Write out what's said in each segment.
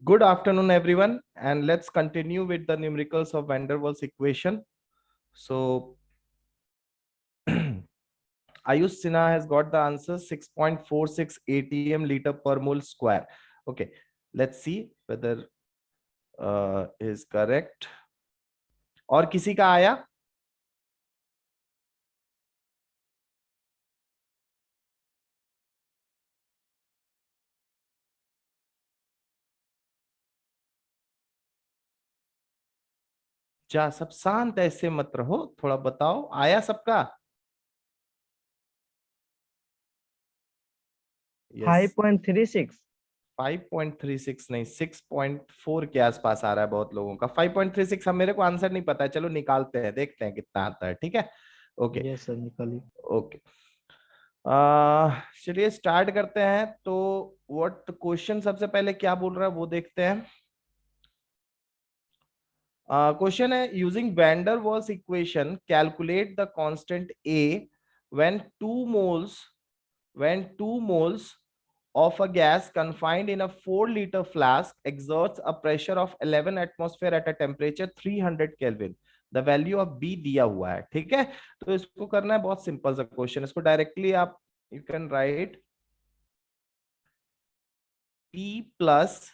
Good afternoon, everyone, and let's continue with the numericals of van der Waals equation. So, Ayush Sinha has got the answer 6.46 atm liter per mole square. Okay, let's see whether is correct. और किसी का आया? जा सब शांत ऐसे मत रहो, थोड़ा बताओ, आया सबका? यस, 5.36 5.36 नहीं, 6.4 के आसपास आ रहा है बहुत लोगों का। 5.36 हम, मेरे को आंसर नहीं पता है, चलो निकालते हैं, देखते हैं कितना आता है। ठीक है, ओके यस सर निकालिए। ओके। चलिए स्टार्ट करते हैं। तो व्हाट क्वेश्चन सबसे पहले क्या बोल रहा है वो देखते हैं। क्वेश्चन है, using van der Waals equation calculate the constant a when two moles of a gas confined in a 4-liter flask exerts a pressure of 11 atmosphere at a temperature 300 Kelvin. The value of B दिया हुआ है। ठीक है, तो इसको करना है बहुत सिंपल सा क्वेश्चन। इसको डायरेक्टली आप you can write P plus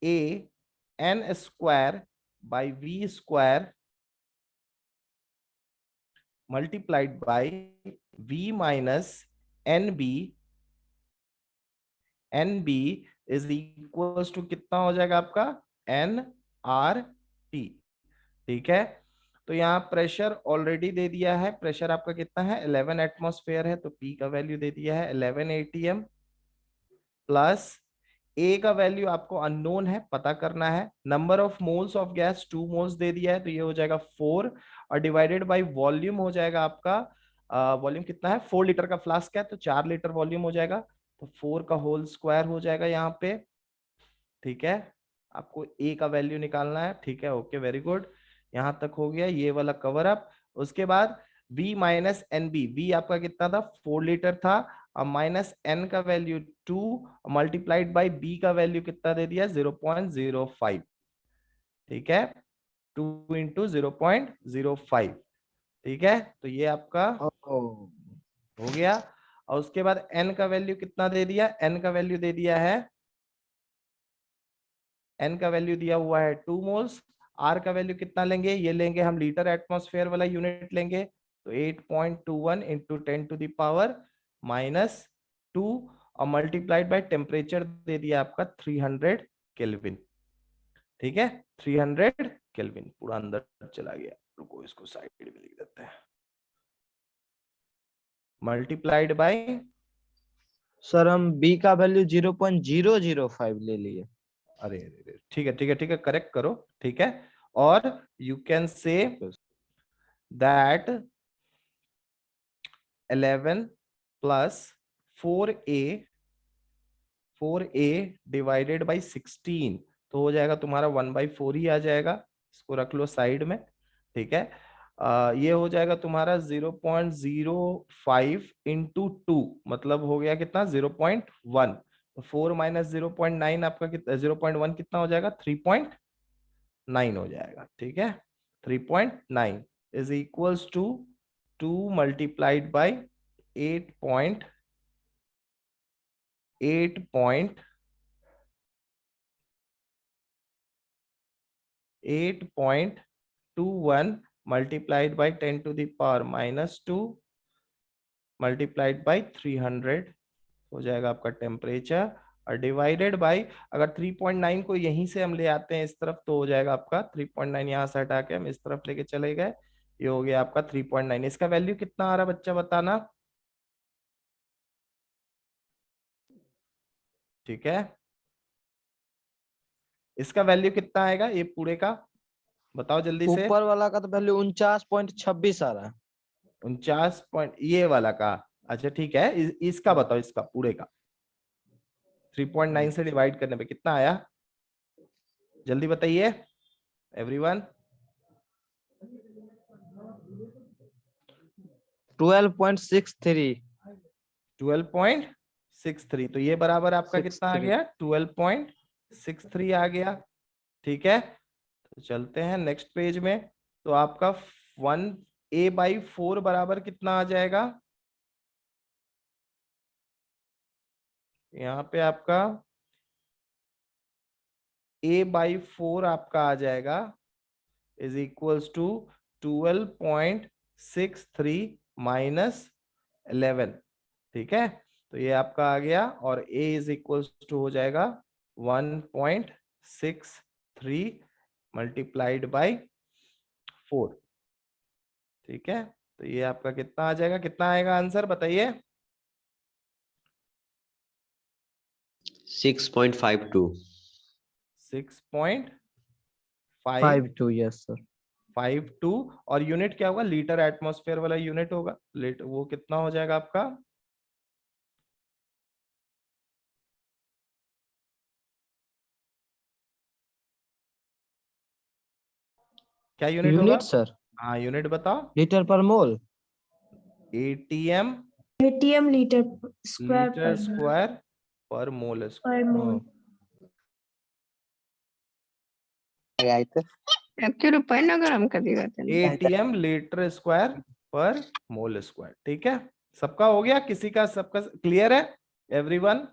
A n square by V square multiplied by V minus NB N B is equals to कितना हो जाएगा आपका? N R T. ठीक है, तो यहाँ प्रेशर ऑलरेडी दे दिया है। प्रेशर आपका कितना है? 11 एटमॉस्फेयर है, तो पी का वैल्यू दे दिया है 11 एटीएम प्लस ए का वैल्यू आपको अननोन है, पता करना है। Number of moles of gas 2 moles दे दिया है, तो ये हो जाएगा 4 और डिवाइडेड बाय वॉल्यूम हो जाएगा आपका। वॉल्यूम कितना है? 4 लीटर का फ्लास्क है, तो 4 लीटर वॉल्यूम हो जाएगा, तो 4 का होल स्क्वायर हो जाएगा यहाँ पे। ठीक है, आपको ए का वैल्यू निकालना है। ठीक है, ओके, वेरी गुड, यहां तक हो गया ये वाला कवर अप। उसके बाद V minus N B, V आपका कितना था? 4 लीटर था, और माइनस एन का वैल्यू 2 मल्टीप्लाइड बाई बी का वैल्यू कितना दे दिया? 0.05। ठीक है, 2 इंटू 0.05। ठीक है, तो ये आपका हो गया। और उसके बाद एन का वैल्यू कितना दे दिया? एन का वैल्यू दे दिया है, एन का वैल्यू दिया हुआ है 2 मोल्स। आर का वैल्यू कितना लेंगे? ये लेंगे हम लीटर एटमॉस्फेयर वाला यूनिट लेंगे, तो 8.21 इंटू 10 टू दावर माइनस 2 और मल्टीप्लाइड बाय टेम्परेचर दे दिया आपका 300 केल्विन। ठीक है, 300 केल्विन पूरा अंदर चला गया। रुको, इसको साइड में लिख देते हैं, मल्टीप्लाइड बाय। सर हम बी का वैल्यू 0.005 ले लिए। अरे ठीक है ठीक है ठीक है, करेक्ट करो। ठीक है, और you can say that 11 plus 4a divided by 16, तो हो जाएगा तुम्हारा 1/4 ही आ जाएगा। इसको रख लो साइड में। ठीक है, ये हो जाएगा तुम्हारा 0.05 इंटू 2, मतलब हो गया कितना? 0.1। 4 माइनस 0.9 आपका कितना? 0.1 कितना हो जाएगा? 3.9 हो जाएगा। ठीक है, 3.9 is equals to 2 multiplied by 8 8.21 multiplied by 10 to the power minus 2 multiplied by 300 हो जाएगा आपका टेम्परेचर, और डिवाइडेड बाय, अगर 3.9 को यहीं से हम ले आते हैं इस तरफ, तो हो जाएगा आपका 3.9, यहाँ से हटा के हम इस तरफ लेके चले गए, ये हो गया आपका 3.9। इसका वैल्यू कितना आ रहा है बच्चा, बताना। ठीक है, इसका वैल्यू कितना आएगा ये पूरे का? बताओ जल्दी से। ऊपर वाला का तो वैल्यू 49.26 आ रहा है। 49 पॉइंट, ये वाला का? अच्छा ठीक है, इसका बताओ, इसका पूरे का 3.9 से डिवाइड करने पे कितना आया? जल्दी बताइए एवरीवन। 12.63। 12.63 12.63। तो ये बराबर आपका कितना आ 63। गया? 12.63 आ गया। ठीक है, तो चलते हैं नेक्स्ट पेज में। तो आपका 1a/4 बराबर कितना आ जाएगा? यहाँ पे आपका a/4 आपका आ जाएगा इज इक्वल्स टू 12.63 माइनस 11। ठीक है, तो ये आपका आ गया, और a इज इक्वल्स टू हो जाएगा 1.63 मल्टीप्लाइड बाई 4। ठीक है, तो ये आपका कितना आ जाएगा? कितना आएगा आंसर बताइए? 6.52। 6.52। 52, यस सर। और यूनिट क्या होगा? लीटर एटमॉस्फेयर वाला यूनिट होगा। वो कितना हो जाएगा आपका? क्या यूनिट होगा? यूनिट सर, हाँ, यूनिट बताओ। Litre per mole. ATM ATM litre square litre per square per mole square. मोल। అయితే ₹1 नगर कधी करते ATM litre square per mole square. ठीक है, सबका हो गया? किसी का, सबका क्लियर है? एवरीवन,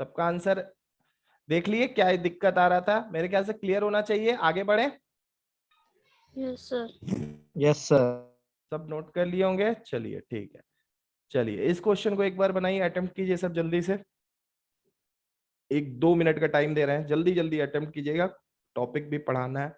सबका आंसर देख लिए? क्या दिक्कत आ रहा था? मेरे ख्याल से क्लियर होना चाहिए। आगे बढ़े। Yes sir. Yes sir. सब नोट कर लिए होंगे? चलिए ठीक है, चलिए इस क्वेश्चन को एक बार बनाइए, अटेम्प्ट कीजिए सब जल्दी से। 1-2 मिनट का टाइम दे रहे हैं, जल्दी जल्दी अटेम्प्ट कीजिएगा, टॉपिक भी पढ़ाना है।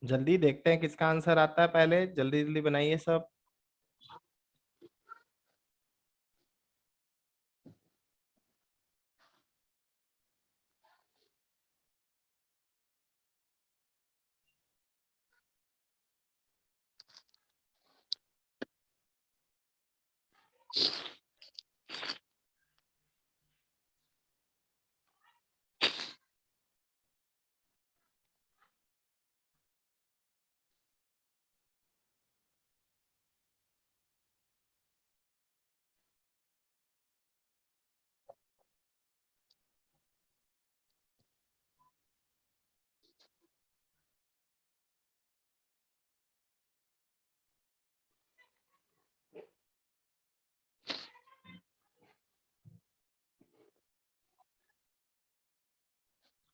जल्दी देखते हैं किसका आंसर आता है, पहले जल्दी जल्दी बनाइए सब।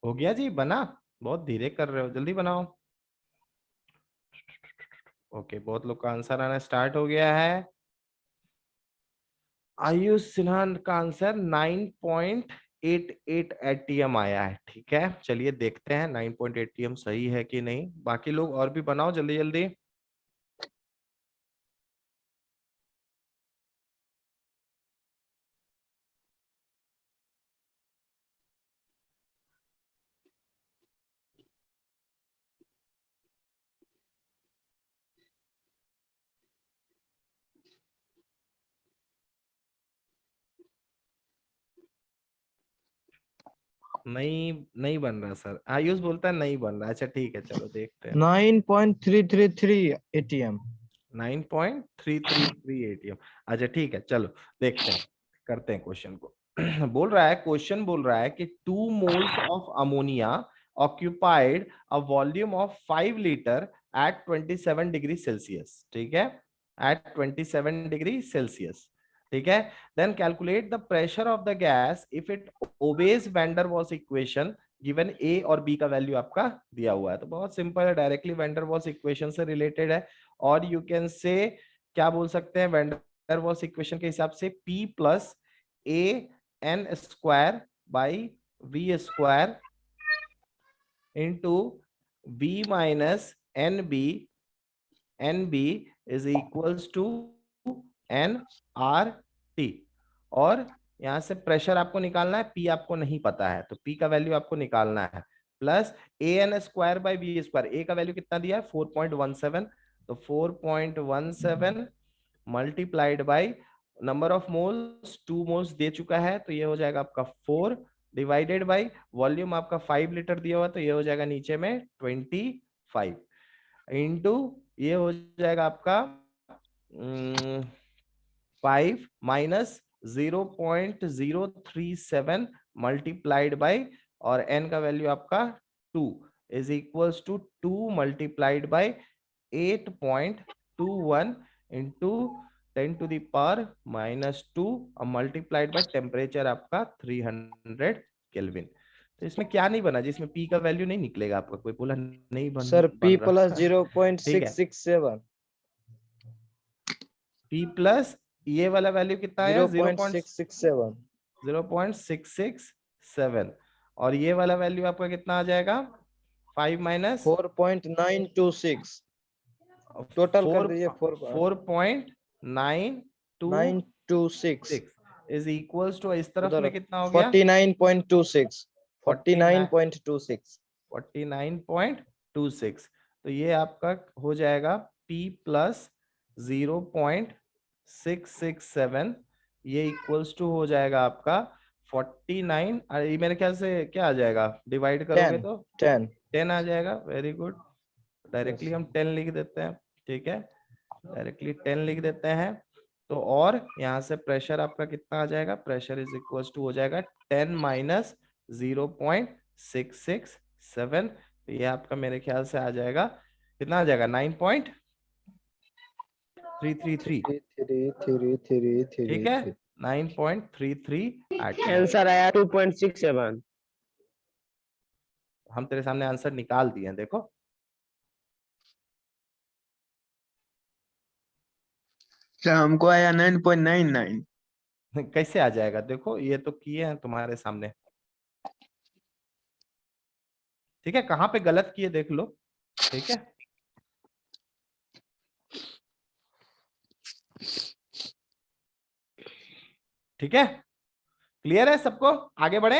हो गया जी बना? बहुत धीरे कर रहे हो, जल्दी बनाओ। ओके, बहुत लोग का आंसर आना स्टार्ट हो गया है। आयुष सिन्हा का आंसर 9.88 एटीएम आया है। ठीक है, चलिए देखते हैं 9.8 एटीएम सही है कि नहीं। बाकी लोग और भी बनाओ जल्दी जल्दी। नहीं, नहीं बन रहा सर। आयुष बोलता है नहीं बन रहा। अच्छा ठीक है, चलो देखते हैं। 9.333 एटीएम। 9.333 एटीएम। अच्छा ठीक है, चलो देखते हैं, करते हैं क्वेश्चन को। बोल रहा है, क्वेश्चन बोल रहा है कि 2 moles of ammonia occupied a volume of 5 liter at 27 degree Celsius. ठीक है, at 27 degree Celsius. ठीक है, then calculate the pressure of the gas if it obeys van der Waals equation given A और B का value आपका दिया हुआ है. तो बहुत सिंपल है, directly van der Waals equation से रिलेटेड है. और यू कैन से क्या बोल सकते हैं, वैन डर वाल्स इक्वेशन के हिसाब से P plus a N square by V square into B minus N B is equals to N R T. और यहां से प्रेशर आपको निकालना है, पी आपको नहीं पता है तो पी का वैल्यू आपको निकालना है. Plus a N square by b square, a का वैल्यू कितना दिया है 4.17, तो 4.17 multiplied by number of moles 2 moles दे चुका है तो ये हो जाएगा आपका 4 डिवाइडेड बाई वॉल्यूम आपका 5 लीटर दिया हुआ तो ये हो जाएगा नीचे में 25 इंटू ये हो जाएगा आपका 5 माइनस 0.037 मल्टीप्लाइड बाई और n का वैल्यू आपका 2 is equals to 2 multiplied by 8.21 into 10 to the power minus 2 और मल्टीप्लाइड बाई टेम्परेचर आपका 300 केल्विन. तो इसमें क्या नहीं बना जिसमें p का वैल्यू नहीं निकलेगा आपका, कोई बोला नहीं बन सर P बन प्लस रहा. 0.667 p प्लस ये वाला वैल्यू कितना है 0.667 0.667 और ये वाला वैल्यू आपका कितना आ जाएगा 5 माइनस 4.926 टोटल कर दीजिए 4.926 इज इक्वल्स टू इस तरफ में कितना हो गया 49.26 49.26 49.26. तो ये आपका हो जाएगा p प्लस 0.667 ये इक्वल्स टू हो जाएगा आपका 49. ये मेरे ख्याल से क्या आ जाएगा, डिवाइड करोगे तो 10 आ जाएगा. वेरी गुड, डायरेक्टली हम 10 लिख देते हैं. ठीक है, डायरेक्टली 10 लिख देते हैं. तो और यहाँ से प्रेशर आपका कितना आ जाएगा, प्रेशर इज इक्वल्स टू हो जाएगा 10 माइनस 0.667. तो ये आपका मेरे ख्याल से आ जाएगा कितना आ जाएगा 9.333. ठीक है, 9.33. आंसर आया 2.67. हम तेरे सामने आंसर निकाल दिए हैं, देखो. सर हमको आया 9.99. कैसे आ जाएगा, देखो ये तो किए हैं तुम्हारे सामने. ठीक है, कहाँ पे गलत किए देख लो. ठीक है, ठीक है, क्लियर है सबको, आगे बढ़े.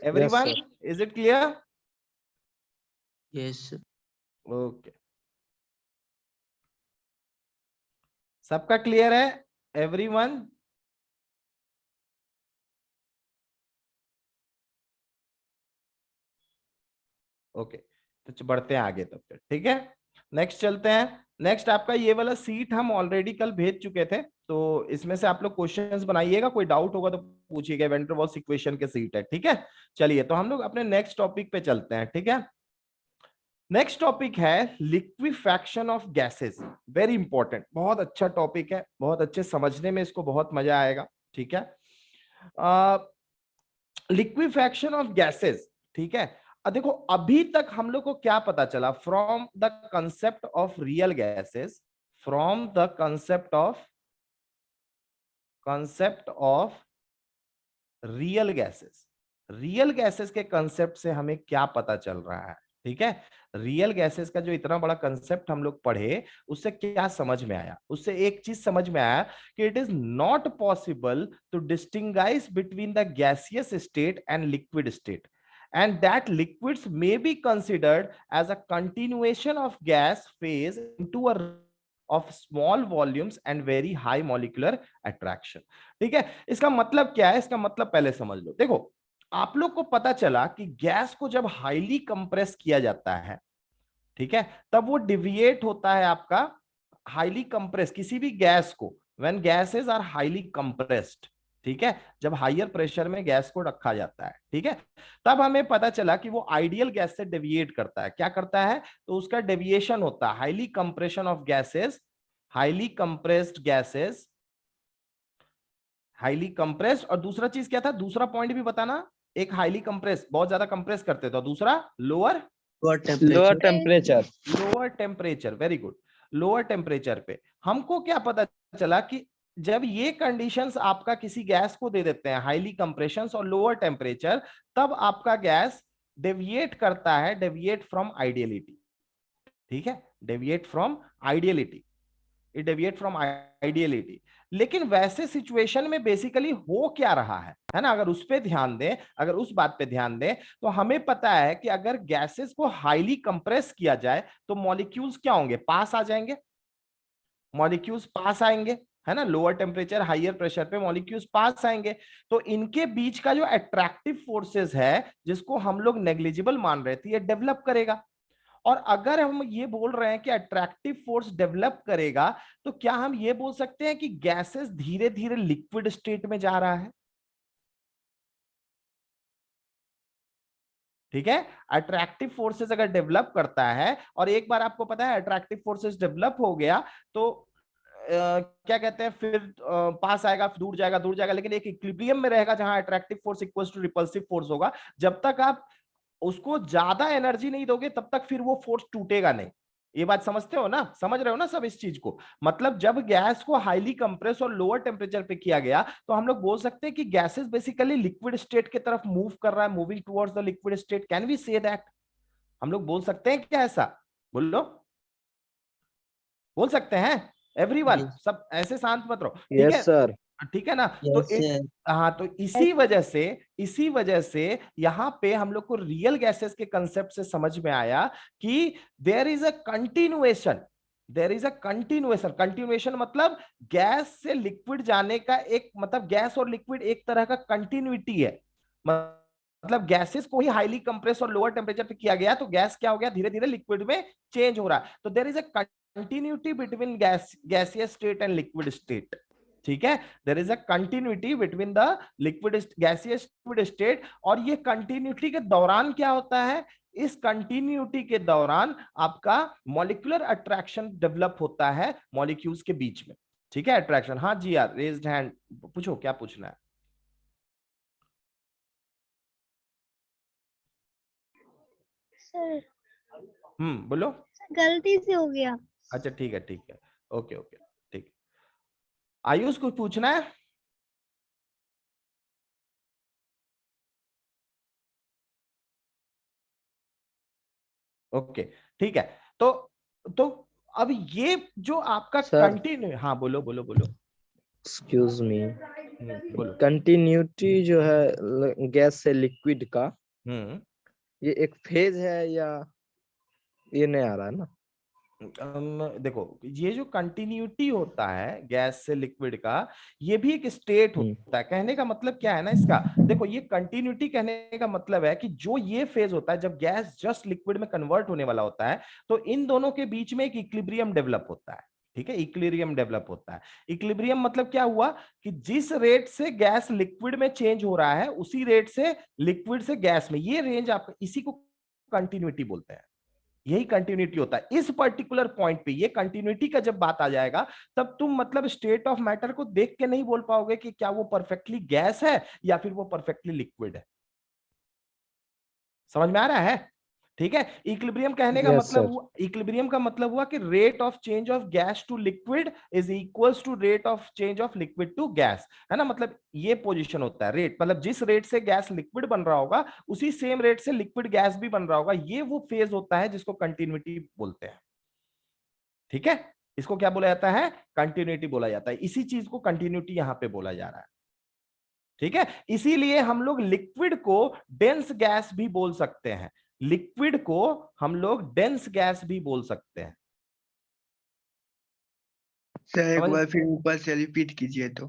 Everyone, is it clear? Yes. Okay, सबका क्लियर है एवरीवन? ओके, तो बढ़ते हैं आगे तब फिर. ठीक है, नेक्स्ट चलते हैं. नेक्स्ट आपका ये वाला सीट हम ऑलरेडी कल भेज चुके थे तो इसमें से आप लोग क्वेश्चंस बनाइएगा, कोई डाउट होगा तो पूछिएगा. वैन डर वाल्स इक्वेशन के सीट है. ठीक है, चलिए तो हम लोग अपने नेक्स्ट टॉपिक पे चलते हैं. ठीक है, नेक्स्ट टॉपिक है liquefaction of gases. Very important, बहुत अच्छा टॉपिक है, बहुत अच्छे समझने में इसको बहुत मजा आएगा. ठीक है, लिक्विफैक्शन ऑफ गैसेस. ठीक है, देखो अभी तक हम लोग को क्या पता चला from the concept of real gases, from the concept of real gases. Real gases के कंसेप्ट से हमें क्या पता चल रहा है. ठीक है, रियल गैसेस का जो इतना बड़ा कंसेप्ट हम लोग पढ़े उससे क्या समझ में आया, उससे एक चीज समझ में आया कि it is not possible to distinguish between the gaseous state and liquid state, and that liquids may be considered as a continuation of gas phase into a of small volumes and very high molecular attraction. ठीक है, इसका मतलब क्या है, इसका मतलब पहले समझ लो. देखो आप लोग को पता चला कि गैस को जब हाईली कंप्रेस किया जाता है, ठीक है, तब वो डिविएट होता है आपका हाईली कंप्रेस किसी भी गैस को. When gases are highly compressed, ठीक है, जब हायर प्रेशर में गैस को रखा जाता है, ठीक है, तब हमें पता चला कि वो आइडियल गैस से डेविएट करता है। क्या करता है? तो उसका डेविएशन होता है highly compression of gases, highly compressed gases, highly compressed. और दूसरा चीज क्या था, दूसरा पॉइंट भी बताना। एक हाईली कंप्रेस, बहुत ज्यादा कंप्रेस करते थे, और दूसरा lower lower temperature. Lower temperature. Very good, lower temperature पे। हमको क्या पता चला कि जब ये कंडीशंस आपका किसी गैस को दे देते हैं, हाईली कंप्रेशन और लोअर टेम्परेचर, तब आपका गैस डेविएट करता है, डेविएट फ्रॉम आइडियलिटी। ठीक है, deviate from ideality, it deviate from ideality. लेकिन वैसे सिचुएशन में बेसिकली हो क्या रहा है ना, अगर उस पे ध्यान दें, अगर उस बात पे ध्यान दें, तो हमें पता है कि अगर गैसेस को हाईली कंप्रेस किया जाए तो मॉलिक्यूल्स क्या होंगे, पास आ जाएंगे, मॉलिक्यूल्स पास आएंगे, है ना, लोअर टेम्परेचर हाईयर प्रेशर पे मॉलिक्यूल्स पास आएंगे। तो इनके बीच का जो अट्रैक्टिव फोर्सेस है, जिसको हम लोग नेग्लिजिबल मान रहे थे, ये डेवलप करेगा। और अगर हम ये बोल रहे हैं कि अट्रैक्टिव फोर्स डेवलप करेगा, तो क्या हम ये बोल सकते हैं कि गैसेस धीरे धीरे लिक्विड स्टेट में जा रहा है? ठीक है, अट्रैक्टिव फोर्सेस अगर डेवलप करता है, और एक बार आपको पता है अट्रैक्टिव फोर्सेस डेवलप हो गया, तो क्या कहते हैं, फिर पास आएगा, दूर जाएगा, दूर जाएगा, लेकिन एक इक्विलिब्रियम में रहेगा जहां attractive force equals to repulsive force होगा। जब तक आप उसको ज्यादा एनर्जी नहीं दोगे, तब तक फिर वो फोर्स टूटेगा नहीं। ये बात समझते हो ना, समझ रहे हो ना सब इस चीज को? मतलब जब गैस को हाईली कंप्रेस और लोअर टेम्परेचर पे किया गया, तो हम लोग बोल सकते हैं कि गैसेस बेसिकली लिक्विड स्टेट की तरफ मूव कर रहा है, moving towards the liquid state. Can we say that? हम लोग बोल सकते हैं क्या ऐसा? बोलो, बोल सकते हैं एवरीवन? सब ऐसे शांत मत रहो, ठीक है? Yes sir. ठीक है ना? तो हाँ, तो इसी वजह से यहां पे हम लोग को रियल गैसेस के कंसेप्ट से समझ में आया कि there is a continuation, there is a continuation. Continuation मतलब गैस से लिक्विड जाने का एक, मतलब गैस और लिक्विड एक तरह का कंटिन्यूटी है। मतलब गैसेस को ही हाईली कंप्रेस और लोअर टेम्परेचर पे किया गया, तो गैस क्या हो गया, धीरे धीरे लिक्विड में चेंज हो रहा है। तो there is a continuity between gaseous state and liquid state. ठीक है, there is a continuity between the liquid gaseous liquid state. और ये कंटिन्यूटी के दौरान क्या होता है, इस कंटिन्यूटी के दौरान आपका मॉलिक्यूलर अट्रैक्शन डेवलप होता है मॉलिक्यूल्स के बीच में। ठीक है, अट्रैक्शन। हाँ जी यार, रेज्ड हैंड, पूछो क्या पूछना है। सर बोलो। गलती से हो गया। अच्छा ठीक है, ठीक है, ओके ओके, ठीक है। आयुष कुछ पूछना है? ओके, ठीक है। तो अब ये जो आपका सर। कंटिन्यू, हाँ बोलो बोलो बोलो। एक्सक्यूज मी, बोलो। कंटिन्यूटी जो है गैस से लिक्विड का, ये एक फेज है या ये नहीं आ रहा है ना? देखो, ये जो कंटिन्यूटी होता है गैस से लिक्विड का, ये भी एक स्टेट होता है। कहने का मतलब क्या है ना इसका, देखो ये कंटिन्यूटी कहने का मतलब है कि जो ये फेज होता है जब गैस जस्ट लिक्विड में कन्वर्ट होने वाला होता है, तो इन दोनों के बीच में एक इक्विलिब्रियम डेवलप होता है। ठीक है, इक्विलिब्रियम डेवलप होता है। इक्विलिब्रियम मतलब क्या हुआ कि जिस रेट से गैस लिक्विड में चेंज हो रहा है, उसी रेट से लिक्विड से गैस में, ये रेंज आपका, इसी को कंटिन्यूटी बोलते हैं। यही कंटिन्यूटी होता है। इस पर्टिकुलर पॉइंट पे ये कंटिन्यूटी का जब बात आ जाएगा, तब तुम मतलब स्टेट ऑफ मैटर को देख के नहीं बोल पाओगे कि क्या वो परफेक्टली गैस है या फिर वो परफेक्टली लिक्विड है। समझ में आ रहा है? ठीक है, इक्विलिब्रियम कहने का मतलब हुआ, इक्विलिब्रियम का मतलब हुआ कि rate of change of gas to liquid is equals to rate of change of liquid to gas, है ना। मतलब ये पोजीशन होता है रेट, मतलब जिस रेट से गैस लिक्विड बन रहा होगा, उसी सेम रेट से लिक्विड गैस भी बन रहा होगा। ये वो फेज होता है जिसको कंटिन्यूटी बोलते हैं। ठीक है, इसको क्या बोला जाता है, कंटिन्यूटी बोला जाता है। इसी चीज को कंटिन्यूटी यहां पे बोला जा रहा है। ठीक है, इसीलिए हम लोग लिक्विड को डेंस गैस भी बोल सकते हैं, लिक्विड को हम लोग डेंस गैस भी बोल सकते हैं। सर एक बार फिर ऊपर से रिपीट कीजिए तो।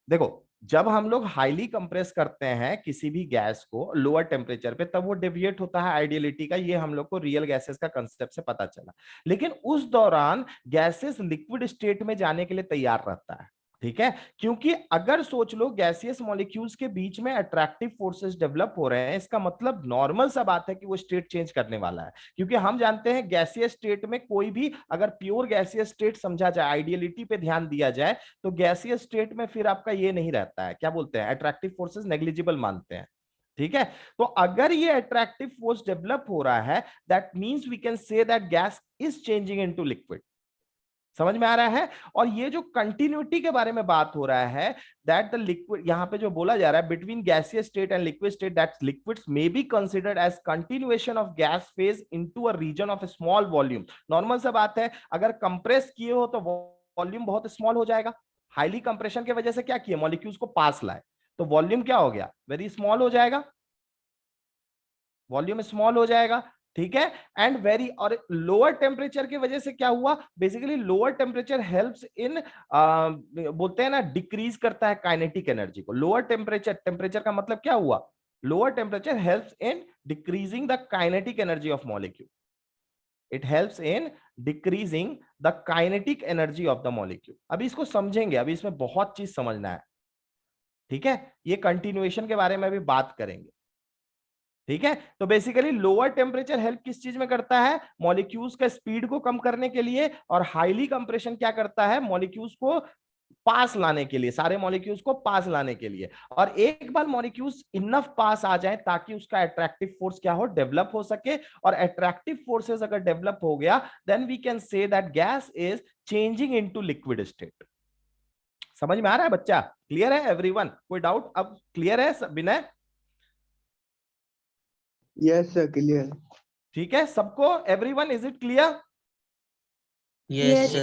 देखो, जब हम लोग हाईली कंप्रेस करते हैं किसी भी गैस को लोअर टेम्परेचर पे, तब वो डेविएट होता है आइडियलिटी का। ये हम लोग को रियल गैसेस का कंसेप्ट से पता चला। लेकिन उस दौरान गैसेस लिक्विड स्टेट में जाने के लिए तैयार रहता है। ठीक है, क्योंकि अगर सोच लो गैसियस मॉलिक्यूल्स के बीच में अट्रैक्टिव फोर्सेस डेवलप हो रहे हैं, इसका मतलब नॉर्मल सा बात है कि वो स्टेट चेंज करने वाला है, क्योंकि हम जानते हैं गैसियस स्टेट में कोई भी अगर प्योर गैसियस स्टेट समझा जाए, आइडियलिटी पे ध्यान दिया जाए, तो गैसियस स्टेट में फिर आपका ये नहीं रहता है, क्या बोलते हैं, अट्रैक्टिव फोर्सेस नेग्लिजिबल मानते हैं। ठीक है, तो अगर ये अट्रैक्टिव फोर्स डेवलप हो रहा है, that means we can say that gas is changing into liquid. समझ में आ रहा है? और ये जो कंटिन्यूटी के बारे में बात हो रहा है, दैट द लिक्विड, यहां पे जो बोला जा रहा है between gaseous state and liquid state, that liquids may be considered as continuation of gas phase into a region of small volume. Normal सा बात है, अगर कंप्रेस किए हो तो वॉल्यूम बहुत स्मॉल हो जाएगा। हाईली कंप्रेशन की वजह से क्या किया, मॉलिक्यूल्स को पास लाए, तो वॉल्यूम क्या हो गया, वेरी स्मॉल हो जाएगा, वॉल्यूम स्मॉल हो जाएगा। ठीक है, एंड वेरी, और लोअर टेम्परेचर की वजह से क्या हुआ, basically lower temperature helps in, बोलते हैं ना, डिक्रीज करता है काइनेटिक एनर्जी को। लोअर टेम्परेचर का मतलब क्या हुआ, lower temperature helps in decreasing the kinetic energy of molecule, it helps in decreasing the kinetic energy of the molecule. अभी इसको समझेंगे, अभी इसमें बहुत चीज समझना है। ठीक है, ये कंटिन्यूएशन के बारे में भी बात करेंगे। ठीक है, तो बेसिकली लोअर टेम्परेचर हेल्प किस चीज में करता है, मॉलिक्यूल्स का स्पीड को कम करने के लिए, और हाईली कंप्रेशन क्या करता है, मॉलिक्यूल्स को पास लाने के लिए, सारे मॉलिक्यूल्स को पास लाने के लिए। और एक बार मॉलिक्यूल्स इनफ पास आ जाए ताकि उसका अट्रैक्टिव फोर्स क्या हो, डेवलप हो सके, और अट्रैक्टिव फोर्सेस अगर डेवलप हो गया, then we can say that gas is changing into liquid state. समझ में आ रहा है बच्चा? क्लियर है एवरीवन? कोई डाउट अब क्लियर है विनय? Yes sir, clear. ठीक है सबको, everyone, is it clear? Yes,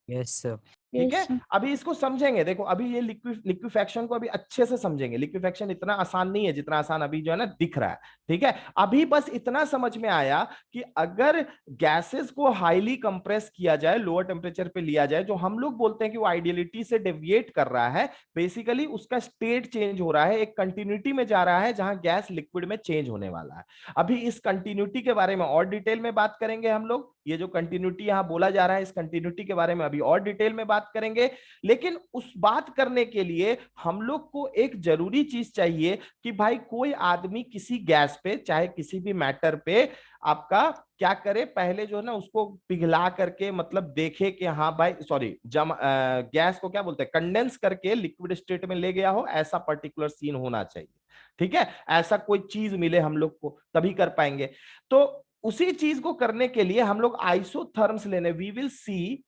yes sir. ठीक yes, है, अभी इसको समझेंगे। देखो अभी ये लिक्विफैक्शन को अभी अच्छे से समझेंगे। लिक्विफैक्शन इतना आसान नहीं है जितना आसान अभी जो है ना दिख रहा है। ठीक है, अभी बस इतना समझ में आया कि अगर गैसेस को हाईली कंप्रेस किया जाए, लोअर टेम्परेचर पे लिया जाए, जो हम लोग बोलते हैं कि वो आइडियलिटी से डेविएट कर रहा है, बेसिकली उसका स्टेट चेंज हो रहा है, एक कंटिन्यूटी में जा रहा है जहां गैस लिक्विड में चेंज होने वाला है। अभी इस कंटिन्यूटी के बारे में और डिटेल में बात करेंगे हम लोग। ये जो कंटिन्यूटी यहां बोला जा रहा है, इस कंटिन्यूटी के बारे में अभी और डिटेल में बात करेंगे। लेकिन उस बात करने के लिए हम लोग को एक जरूरी चीज चाहिए कि भाई कोई आदमी किसी गैस पे, चाहे किसी भी मैटर पे, आपका क्या करे, पहले जो है ना उसको पिघला करके, मतलब देखे कि हाँ भाई, सॉरी, गैस को क्या बोलते हैं, कंडेंस करके लिक्विड स्टेट में ले गया हो, ऐसा पर्टिकुलर सीन होना चाहिए। ठीक है, ऐसा कोई चीज मिले हम लोग को तभी कर पाएंगे। तो उसी चीज को करने के लिए हम लोग आइसोथर्म्स लेने, we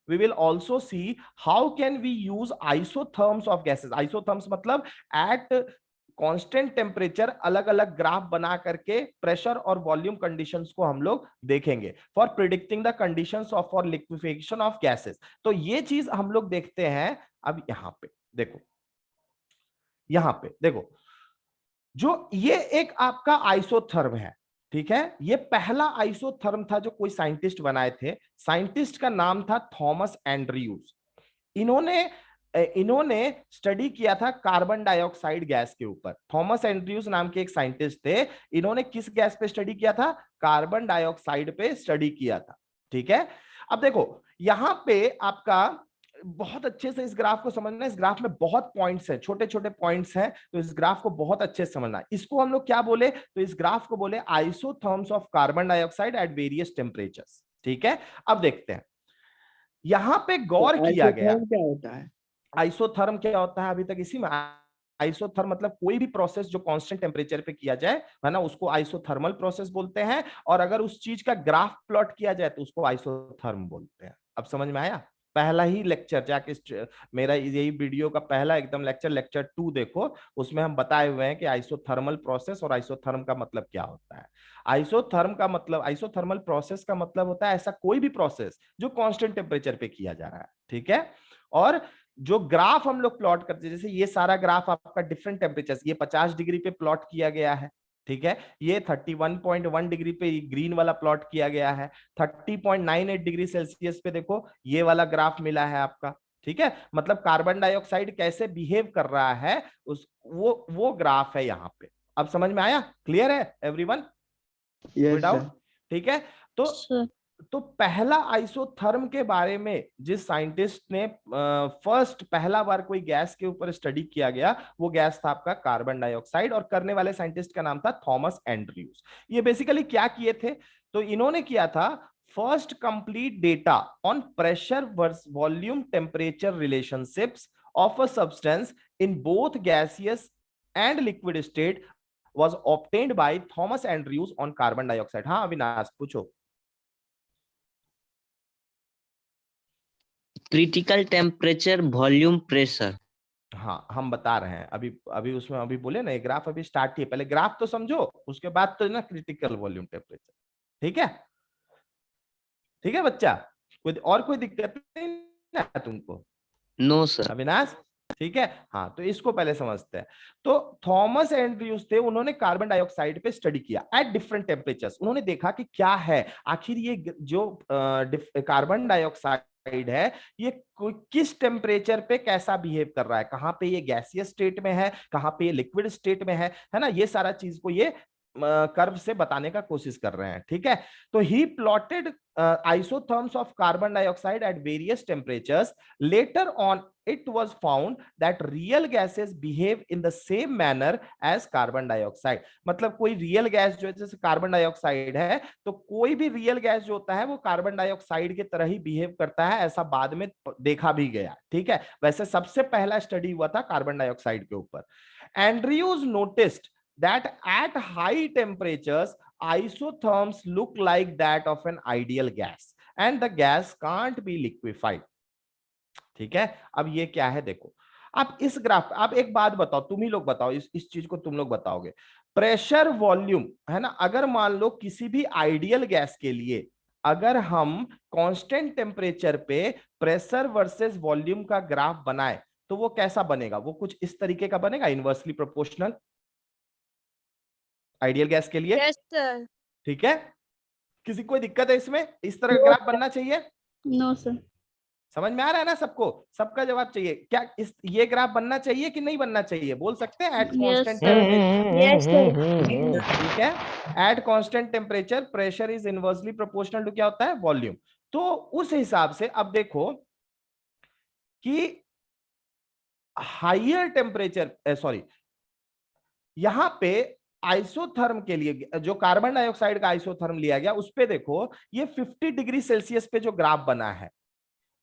will also see how can we use isotherms of gases. Isotherms मतलब एट कांस्टेंट टेम्परेचर अलग अलग ग्राफ बना करके प्रेशर और वॉल्यूम कंडीशंस को हम लोग देखेंगे for predicting the conditions of for liquefaction of gases. तो ये चीज हम लोग देखते हैं। अब यहां पे देखो, यहां पे देखो, जो ये एक आपका आइसोथर्म है। ठीक है, ये पहला आइसोथर्म था जो कोई साइंटिस्ट बनाए थे। साइंटिस्ट का नाम था थॉमस एंड्रयूज। इन्होंने स्टडी किया था कार्बन डाइऑक्साइड गैस के ऊपर। थॉमस एंड्रयूज नाम के एक साइंटिस्ट थे। इन्होंने किस गैस पे स्टडी किया था, कार्बन डाइऑक्साइड पे स्टडी किया था। ठीक है, अब देखो यहां पे आपका बहुत अच्छे से इस ग्राफ को समझना। इस ग्राफ में बहुत पॉइंट्स हैं, छोटे छोटे पॉइंट्स हैं, तो इस ग्राफ को बहुत अच्छे से समझना। इसको हम लोग क्या बोले, तो इस ग्राफ को बोले isotherms of carbon dioxide at various temperatures. ठीक है, अब देखते हैं, यहां पे गौर किया गया। क्या होता है? आइसोथर्म क्या होता है, अभी तक इसी में, आइसोथर्म मतलब कोई भी प्रोसेस जो कांस्टेंट टेम्परेचर पे किया जाए, है ना, उसको आइसोथर्मल प्रोसेस बोलते हैं। और अगर उस चीज का ग्राफ प्लॉट किया जाए तो उसको आइसोथर्म बोलते हैं। अब समझ में आया? पहला ही लेक्चर जाके, मेरा यही वीडियो का पहला एकदम लेक्चर 2 देखो, उसमें हम बताए हुए हैं कि आइसोथर्मल प्रोसेस और आइसोथर्म का मतलब क्या होता है। आइसोथर्म का मतलब, आइसोथर्मल प्रोसेस का मतलब होता है ऐसा कोई भी प्रोसेस जो कांस्टेंट टेम्परेचर पे किया जा रहा है। ठीक है, और जो ग्राफ हम लोग प्लॉट करते हैं, जैसे ये सारा ग्राफ आपका डिफरेंट टेम्परेचर, ये 50 डिग्री पे प्लॉट किया गया है। ठीक है, ये 31.1 डिग्री पे ग्रीन वाला प्लॉट किया गया है। 30.98 डिग्री सेल्सियस पे देखो ये वाला ग्राफ मिला है आपका। ठीक है, मतलब कार्बन डाइऑक्साइड कैसे बिहेव कर रहा है, उस वो ग्राफ है यहाँ पे। अब समझ में आया? क्लियर है एवरीवन? Yes sir. ठीक है, तो sir. तो पहला आइसोथर्म के बारे में जिस साइंटिस्ट ने पहला बार कोई गैस के ऊपर स्टडी किया गया, वो गैस था आपका कार्बन डाइऑक्साइड, और करने वाले साइंटिस्ट का नाम था थॉमस एंड्रयूज। ये बेसिकली क्या किए थे, तो इन्होंने किया था first complete data on pressure versus volume temperature relationships of a substance in both gaseous and liquid state was obtained by Thomas Andrews on carbon dioxide। हाँ अविनाश पूछो। Critical temperature volume pressure. हाँ हम बता रहे हैं अभी अभी उसमें अभी बोले ना, ग्राफ अभी स्टार्ट ही है, पहले ग्राफ तो समझो, उसके बाद तो ना क्रिटिकल वॉल्यूम टेम्परेचर। ठीक है, ठीक है बच्चा, कोई दिक्कत नहीं ना तुमको? No sir. अविनाश ठीक है, हाँ तो इसको पहले समझते हैं। तो थॉमस एंड्रयूज थे, उन्होंने कार्बन डाइऑक्साइड पे स्टडी किया एट डिफरेंट टेम्परेचर्स। उन्होंने देखा कि क्या है आखिर ये जो कार्बन डाइऑक्साइड है, ये किस टेम्परेचर पे कैसा बिहेव कर रहा है, कहाँ पे ये गैसियस स्टेट में है, कहाँ पे ये लिक्विड स्टेट में है ना, ये सारा चीज को ये कर्व से बताने का कोशिश कर रहे हैं। ठीक है, तो ही plotted isotherms of carbon dioxide at various temperatures. Later on it was found that real gases behave in the same manner as carbon dioxide। मतलब कोई रियल गैस जो है, जैसे कार्बन डाइऑक्साइड है, तो कोई भी रियल गैस जो होता है वो कार्बन डाइऑक्साइड की तरह ही बिहेव करता है, ऐसा बाद में देखा भी गया। ठीक है, वैसे सबसे पहला स्टडी हुआ था कार्बन डाइऑक्साइड के ऊपर। Andrews noticed that at high temperatures isotherms look like that of an ideal gas and the gas can't be liquefied। ठीक है, अब ये क्या है देखो, आप इस ग्राफ, आप एक बात बताओ, तुम ही लोग बताओ, इस चीज को तुम लोग बताओगे। प्रेशर वॉल्यूम है ना, अगर मान लो किसी भी आइडियल गैस के लिए अगर हम कांस्टेंट टेम्परेचर पे प्रेशर वर्सेस वॉल्यूम का ग्राफ बनाए तो वो कैसा बनेगा, वो कुछ इस तरीके का बनेगा, इनवर्सली प्रोपोर्शनल आइडियल गैस के लिए। Yes sir. ठीक है, किसी कोई दिक्कत है इसमें, इस तरह का ग्राफ बनना चाहिए? No sir. समझ में आ रहा है ना सबको, सबका जवाब चाहिए क्या, ये ग्राफ बनना चाहिए कि नहीं बनना चाहिए, बोल सकते हैं at constant temperature. Yes sir. ठीक है, at constant temperature pressure is inversely proportional to क्या होता है, वॉल्यूम। तो उस हिसाब से अब देखो कि हाइयर टेम्परेचर सॉरी, यहां पे आइसोथर्म के लिए जो कार्बन डाइऑक्साइड का आइसोथर्म लिया गया, उस पे देखो ये 50 डिग्री सेल्सियस पे जो ग्राफ बना है,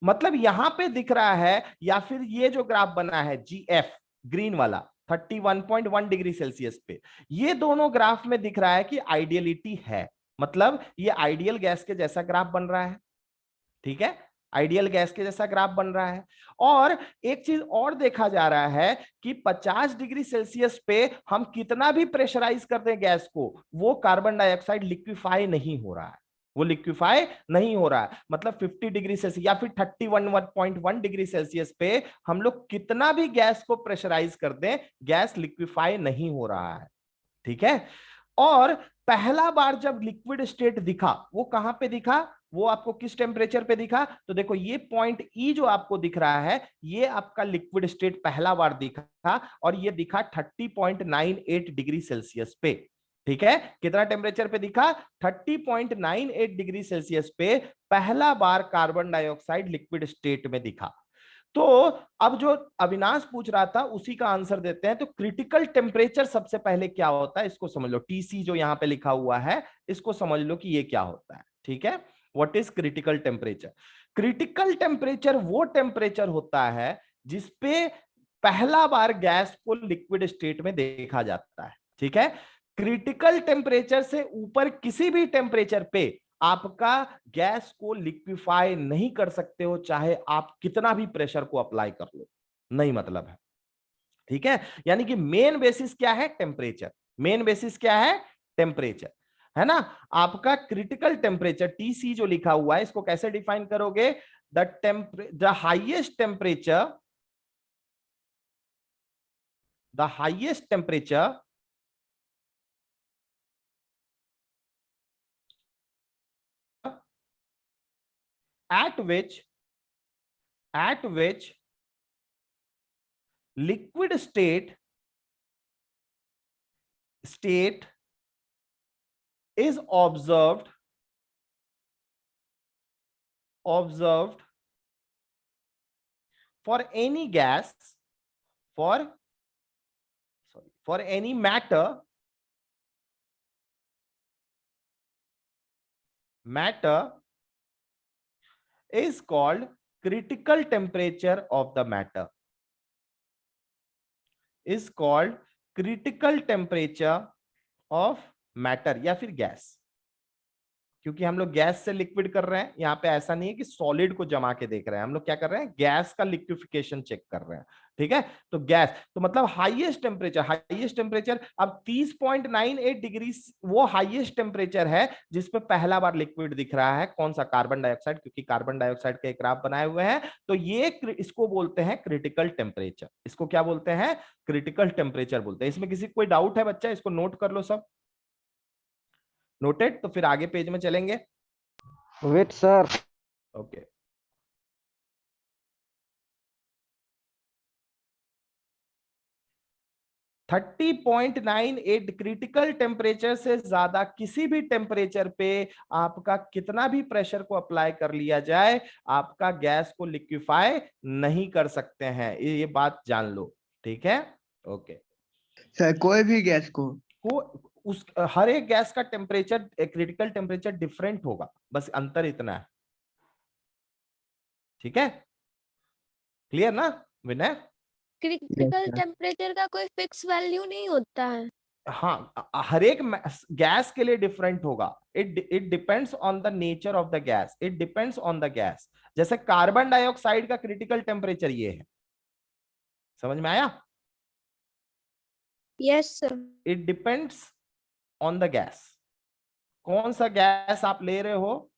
मतलब यहां पे दिख रहा है, या फिर ये जो ग्राफ बना है GF ग्रीन वाला 31.1 डिग्री सेल्सियस पे, ये दोनों ग्राफ में दिख रहा है कि आइडियलिटी है, मतलब ये आइडियल गैस के जैसा ग्राफ बन रहा है। ठीक है, आइडियल गैस के जैसा ग्राफ बन रहा है। और एक चीज और देखा जा रहा है कि 50 डिग्री सेल्सियस पे हम कितना भी प्रेशराइज कर दें गैस को, वो कार्बन डाइऑक्साइड लिक्विफाई नहीं हो रहा है, वो लिक्विफाई नहीं हो रहा है। मतलब 50 डिग्री सेल्सियस या फिर 31.1 डिग्री सेल्सियस पे हम लोग कितना भी गैस को प्रेशराइज कर दें, गैस लिक्विफाई नहीं हो रहा है। ठीक है, और पहला बार जब लिक्विड स्टेट दिखा, वो कहां पे दिखा, वो आपको किस टेम्परेचर पे दिखा, तो देखो ये पॉइंट ई जो आपको दिख रहा है, ये आपका लिक्विड स्टेट पहला बार दिखा, और ये दिखा 30.98 डिग्री सेल्सियस पे। ठीक है, कितना टेम्परेचर पे दिखा, 30.98 डिग्री सेल्सियस पे पहला बार कार्बन डाइऑक्साइड लिक्विड स्टेट में दिखा। तो अब जो अविनाश पूछ रहा था उसी का आंसर देते हैं। तो क्रिटिकल टेम्परेचर सबसे पहले क्या होता है, इसको समझ लो, TC जो यहां पे लिखा हुआ है, इसको समझ लो कि ये क्या होता है। ठीक है, what is critical temperature? Critical temperature वो टेम्परेचर होता है जिसपे पहला बार गैस को लिक्विड स्टेट में देखा जाता है। ठीक है, क्रिटिकल टेम्परेचर से ऊपर किसी भी टेम्परेचर पे आपका गैस को लिक्विफाई नहीं कर सकते हो, चाहे आप कितना भी प्रेशर को अप्लाई कर लो, नहीं मतलब है। ठीक है, यानी कि मेन बेसिस क्या है, टेम्परेचर। मेन बेसिस क्या है, टेम्परेचर, है ना। आपका क्रिटिकल टेम्परेचर TC जो लिखा हुआ है, इसको कैसे डिफाइन करोगे, the highest temperature, the highest temperature at which liquid state is observed observed for any gas, for any matter is called critical temperature of the matter, is called critical temperature of matter या फिर gas. क्योंकि हम लोग gas से liquid कर रहे हैं, यहाँ पे ऐसा नहीं है कि सॉलिड को जमा के देख रहे हैं, हम लोग क्या कर रहे हैं, गैस का लिक्विफिकेशन चेक कर रहे हैं। ठीक है, तो गैस तो मतलब हाईएस्ट टेम्परेचर अब 30.98 डिग्री वो हाईएस्ट टेम्परेचर है जिसपे पहला बार लिक्विड दिख रहा है। कौन सा? कार्बन डाइऑक्साइड, क्योंकि कार्बन डाइऑक्साइड के ग्राफ बनाए हुए हैं। तो ये इसको बोलते हैं क्रिटिकल टेम्परेचर। इसको क्या बोलते हैं? क्रिटिकल टेम्परेचर बोलते हैं। इसमें किसी को कोई डाउट है बच्चा? इसको नोट कर लो सब। नोटेड? तो फिर आगे पेज में चलेंगे। Wait sir. Okay, thirty 30.98 critical temperature से ज्यादा किसी भी टेम्परेचर पे आपका कितना भी प्रेशर को अप्लाई कर लिया जाए, आपका गैस को लिक्विफाई नहीं कर सकते हैं। ये बात जान लो। ठीक है, ओके सर कोई भी गैस को उस हर एक गैस का टेम्परेचर, क्रिटिकल टेम्परेचर डिफरेंट होगा, बस अंतर इतना है। ठीक है, क्लियर ना विनय? क्रिटिकल टेम्परेचर का कोई फिक्स वैल्यू नहीं होता है। हाँ, हर एक गैस के लिए डिफरेंट होगा। It depends on the nature of the gas, it depends on the gas. जैसे कार्बन डाइऑक्साइड का क्रिटिकल टेम्परेचर ये है, समझ में आया? Yes sir. It depends on the gas. कौन सा गैस आप ले रहे हो,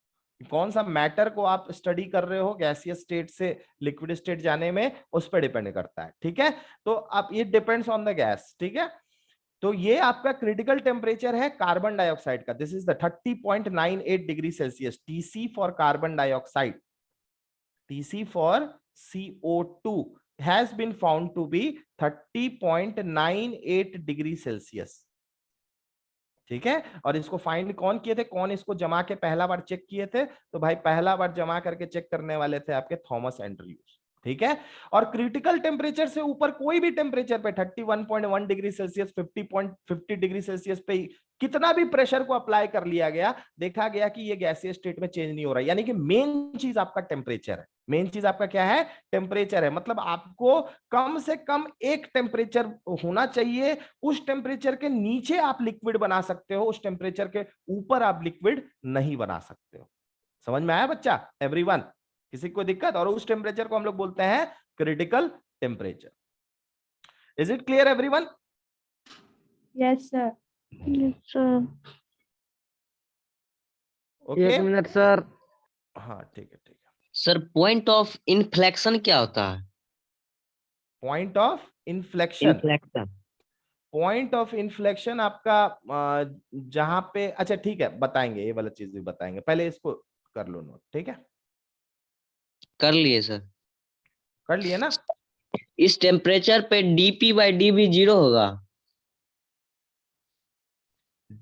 कौन सा मैटर को आप स्टडी कर रहे हो, गैसियस स्टेट से लिक्विड स्टेट जाने में, उस पर डिपेंड करता है। ठीक है, तो आप ये डिपेंड्स ऑन द गैस। ठीक है, तो ये आपका क्रिटिकल टेम्परेचर है कार्बन डाइऑक्साइड का। This is the 30.98 degree Celsius. TC for carbon dioxide, TC for CO2 has been found to be 30.98 degree Celsius. ठीक है, और इसको फाइंड कौन किए थे, कौन इसको जमा के पहला बार चेक किए थे? तो भाई पहला बार जमा करके चेक करने वाले थे आपके थॉमस एंड्रयूज। ठीक है, और क्रिटिकल टेम्परेचर से ऊपर कोई भी टेम्परेचर पे 31.1 डिग्री सेल्सियस, 50 डिग्री सेल्सियस पे कितना भी प्रेशर को अप्लाई कर लिया गया, देखा गया कि ये गैसियस स्टेट में चेंज नहीं हो रहा है। यानी कि मेन चीज आपका टेम्परेचर है। मेन चीज आपका क्या है? टेम्परेचर है। मतलब आपको कम से कम एक टेम्परेचर होना चाहिए, उस टेम्परेचर के नीचे आप लिक्विड बना सकते हो, उस टेम्परेचर के ऊपर आप लिक्विड नहीं बना सकते हो। समझ में आया बच्चा? एवरीवन, किसी को दिक्कत? और उस टेम्परेचर को हम लोग बोलते हैं critical temperature. Is it clear everyone? Yes sir. Okay, 1 minute sir. हाँ ठीक है, ठीक है। सर पॉइंट ऑफ इन्फ्लेक्शन क्या होता है? Point of inflection, inflection point of inflection आपका जहां पे, अच्छा ठीक है, बताएंगे, ये वाला चीज भी बताएंगे, पहले इसको कर लो नोट। ठीक है, कर लिए सर? कर लिए ना? इस टेम्परेचर पे dp/dv 0 होगा?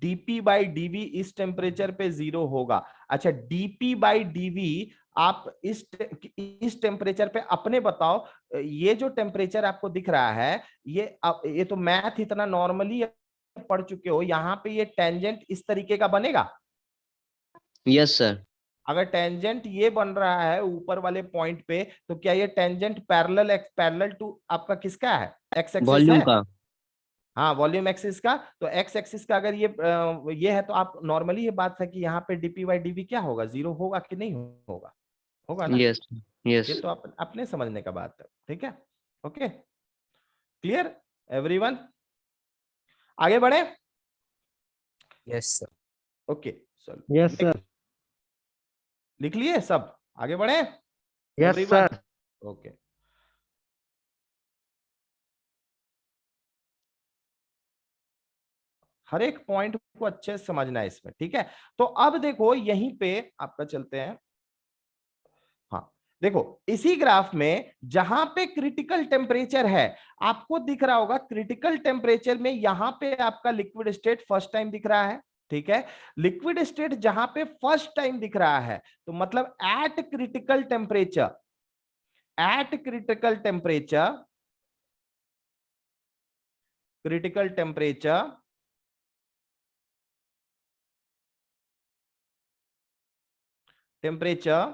dp/dv इस टेम्परेचर पे 0 होगा। अच्छा, dp/dv आप इस टेम्परेचर पे अपने बताओ, ये जो टेम्परेचर आपको दिख रहा है, ये तो मैथ इतना नॉर्मली पढ़ चुके हो, यहाँ पे ये टेंजेंट इस तरीके का बनेगा? Yes sir. अगर टेंजेंट ये बन रहा है ऊपर वाले पॉइंट पे, तो क्या ये टेंजेंट पैरेलल टू आपका किसका है? एक्स एक्सिस वॉल्यूम है? का। हाँ, वॉल्यूम एक्सिस का। तो एक्स एक्सिस का अगर ये है, तो आप नॉर्मली ये बात है कि यहाँ पे dp/dv क्या होगा? 0 होगा कि नहीं होगा? होगा ना? Yes yes. ये तो अपने समझने का बात है। ठीक है, ओके, क्लियर एवरीवन? आगे बढ़े? Yes sir. ओके, चलो यस सर। लिख लिए सब? आगे बढ़े? Yes sir. ओके, हर एक पॉइंट को अच्छे से समझना है इसमें। ठीक है, तो अब देखो यहीं पे आपका चलते हैं। हाँ देखो, इसी ग्राफ में जहां पे क्रिटिकल टेम्परेचर है, आपको दिख रहा होगा क्रिटिकल टेम्परेचर में यहां पे आपका लिक्विड स्टेट फर्स्ट टाइम दिख रहा है। ठीक है। लिक्विड स्टेट जहां पे फर्स्ट टाइम दिख रहा है, तो मतलब eight critical temperature, eight critical temperature, critical temperature temperature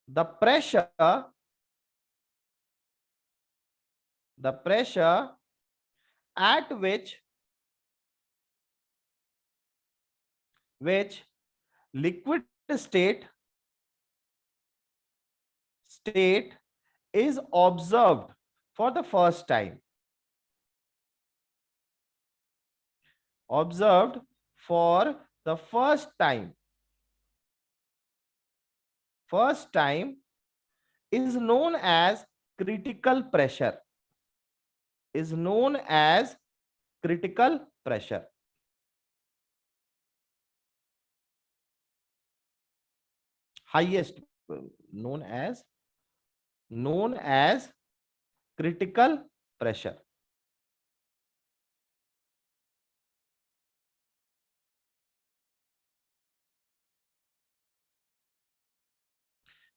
the pressure at which liquid state is observed for the first time, observed for the first time is known as critical pressure, is known as critical pressure. Highest, known as critical pressure.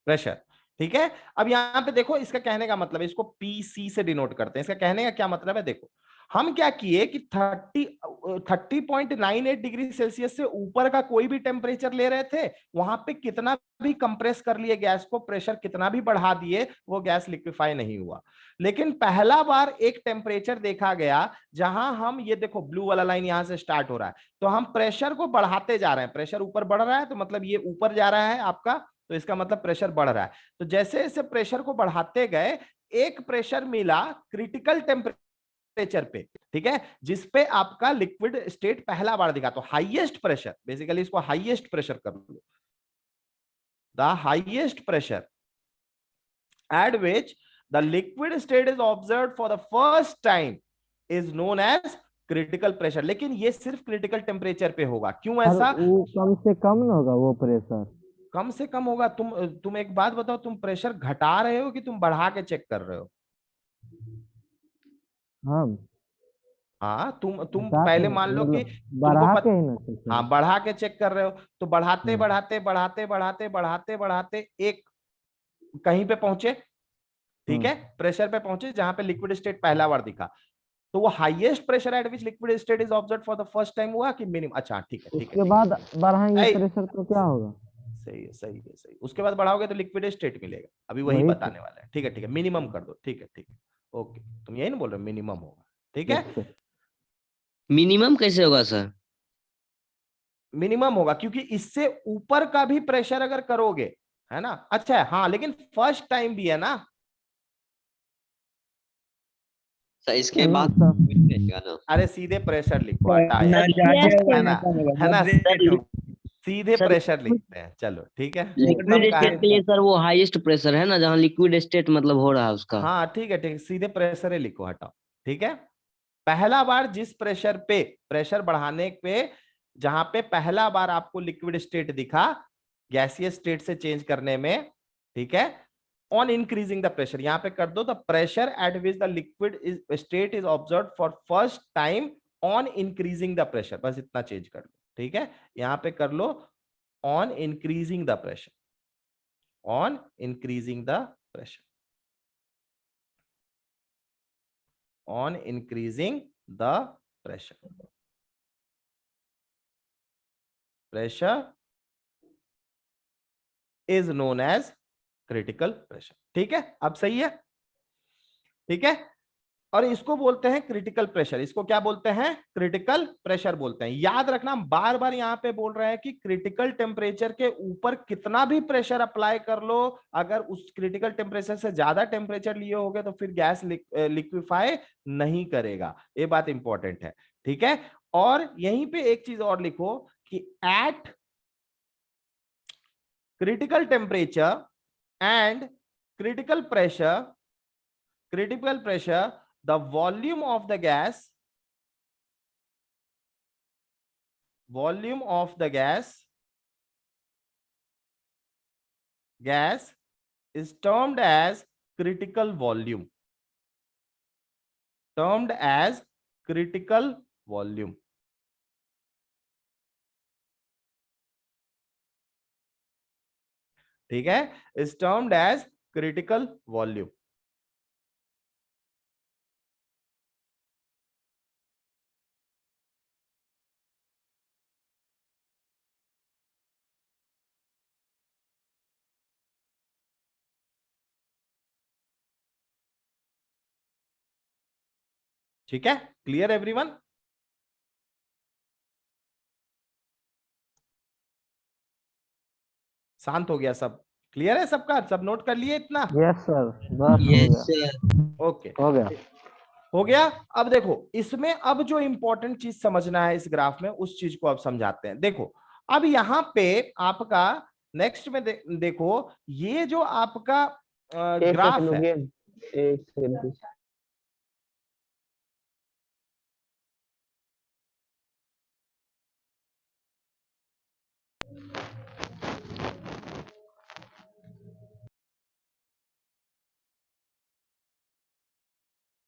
Pressure, ठीक है। अब यहां पे देखो, इसका कहने का मतलब है, इसको पीसी से डिनोट करते हैं। इसका कहने का क्या मतलब है, देखो हम क्या किए कि 30.98 डिग्री सेल्सियस से ऊपर का कोई भी टेम्परेचर ले रहे थे, वहां पे कितना भी कंप्रेस कर लिए गैस को, प्रेशर कितना भी बढ़ा दिए, वो गैस लिक्विफाई नहीं हुआ। लेकिन पहला बार एक टेम्परेचर देखा गया जहां हम, ये देखो ब्लू वाला लाइन यहां से स्टार्ट हो रहा है, तो हम प्रेशर को बढ़ाते जा रहे हैं, प्रेशर ऊपर बढ़ रहा है, तो मतलब ये ऊपर जा रहा है आपका, तो इसका मतलब प्रेशर बढ़ रहा है। तो जैसे जैसे प्रेशर को बढ़ाते गए, एक प्रेशर मिला क्रिटिकल टेम्परेचर पे, ठीक है, जिसपे आपका लिक्विड स्टेट पहला बार दिखा। तो हाईएस्ट प्रेशर, बेसिकली इसको हाईएस्ट प्रेशर कर लो, the highest pressure at which the liquid state is observed for the first time is known as critical pressure. लेकिन ये सिर्फ क्रिटिकल टेम्परेचर पे होगा। क्यों ऐसा? वो कम से कम ना होगा वो प्रेशर? कम से कम होगा। तुम एक बात बताओ, तुम प्रेशर घटा रहे हो कि तुम बढ़ा के चेक कर रहे हो? हाँ, तुम पहले मान लो कि बढ़ा के ही ना चेक। हाँ, बढ़ा के चेक कर रहे हो, तो बढ़ाते हम्म। बढ़ाते बढ़ाते बढ़ाते बढ़ाते बढ़ाते एक कहीं पे पहुंचे, ठीक है, प्रेशर पे पहुंचे जहां पे लिक्विड स्टेट पहला बार दिखा, तो वो highest pressure at which liquid state is observed for the first time हुआ कि मिनिमम? अच्छा, ठीक है, ठीक है, उसके बाद बढ़ाएंगे सही प्रेशर तो क्या होगा? सही है, सही है, सही। उसके बाद बढ़ाओगे तो लिक्विड स्टेट मिलेगा, अभी वही वही तो। बताने वाला है। ठीक है, ठीक है, मिनिमम कर दो, ठीक है, ठीक है, ओके। तुम यही ना बोल रहे हो, मिनिमम होगा, ठीक है। मिनिमम कैसे होगा सर? मिनिमम होगा क्योंकि इससे ऊपर का भी प्रेशर अगर करोगे, है ना, अच्छा है, हाँ, लेकिन फर्स्ट टाइम भी है ना। सर इसके बाद ना, अरे सीधे प्रेशर लिखो, हटा ना यार, ज्यादा है ना, है ना, moderate हो। सीधे प्रेशर लिखते हैं, चलो ठीक है। लिक्विड एकदम स्टेट के लिए सर वो हाईएस्ट प्रेशर है ना, जहाँ लिक्विड स्टेट मतलब हो रहा है उसका। हाँ ठीक है, ठीक है, सीधे प्रेशर ही लिखो, हटाओ, ठीक है। पहला बार जिस प्रेशर पे, प्रेशर बढ़ाने पे जहां पे पहला बार आपको लिक्विड स्टेट दिखा, गैसियस स्टेट से चेंज करने में, ठीक है, ऑन इंक्रीजिंग द प्रेशर, यहां पे कर दो the pressure at which the liquid state is observed for first time on increasing the pressure, बस इतना चेंज कर लो, ठीक है। यहां पे कर लो on increasing the pressure, on increasing the pressure, on increasing the pressure, pressure is known as critical pressure, ठीक है। अब सही है, ठीक है। और इसको बोलते हैं क्रिटिकल प्रेशर, इसको क्या बोलते हैं? क्रिटिकल प्रेशर बोलते हैं। याद रखना, बार बार यहां पे बोल रहे हैं कि क्रिटिकल टेम्परेचर के ऊपर कितना भी प्रेशर अप्लाई कर लो, अगर उस क्रिटिकल टेम्परेचर से ज्यादा टेम्परेचर लिए होगे तो फिर गैस लिक्विफाई नहीं करेगा, ये बात इंपॉर्टेंट है, ठीक है। और यहीं पे एक चीज और लिखो कि eight critical temperature and critical pressure, the volume of the gas is termed as critical volume, termed as critical volume. ठीक है, is termed as critical volume. ठीक है, क्लियर एवरीवन? शांत हो गया सब? क्लियर है सबका? सब नोट कर लिए इतना? यस सर, बस यस सर। ओके, हो गया। हो गया। अब देखो इसमें अब जो इंपॉर्टेंट चीज समझना है इस ग्राफ में, उस चीज को अब समझाते हैं। देखो अब यहाँ पे आपका नेक्स्ट में देखो, ये जो आपका एक ग्राफ सेकंड हो है, गया, एक सेकंड।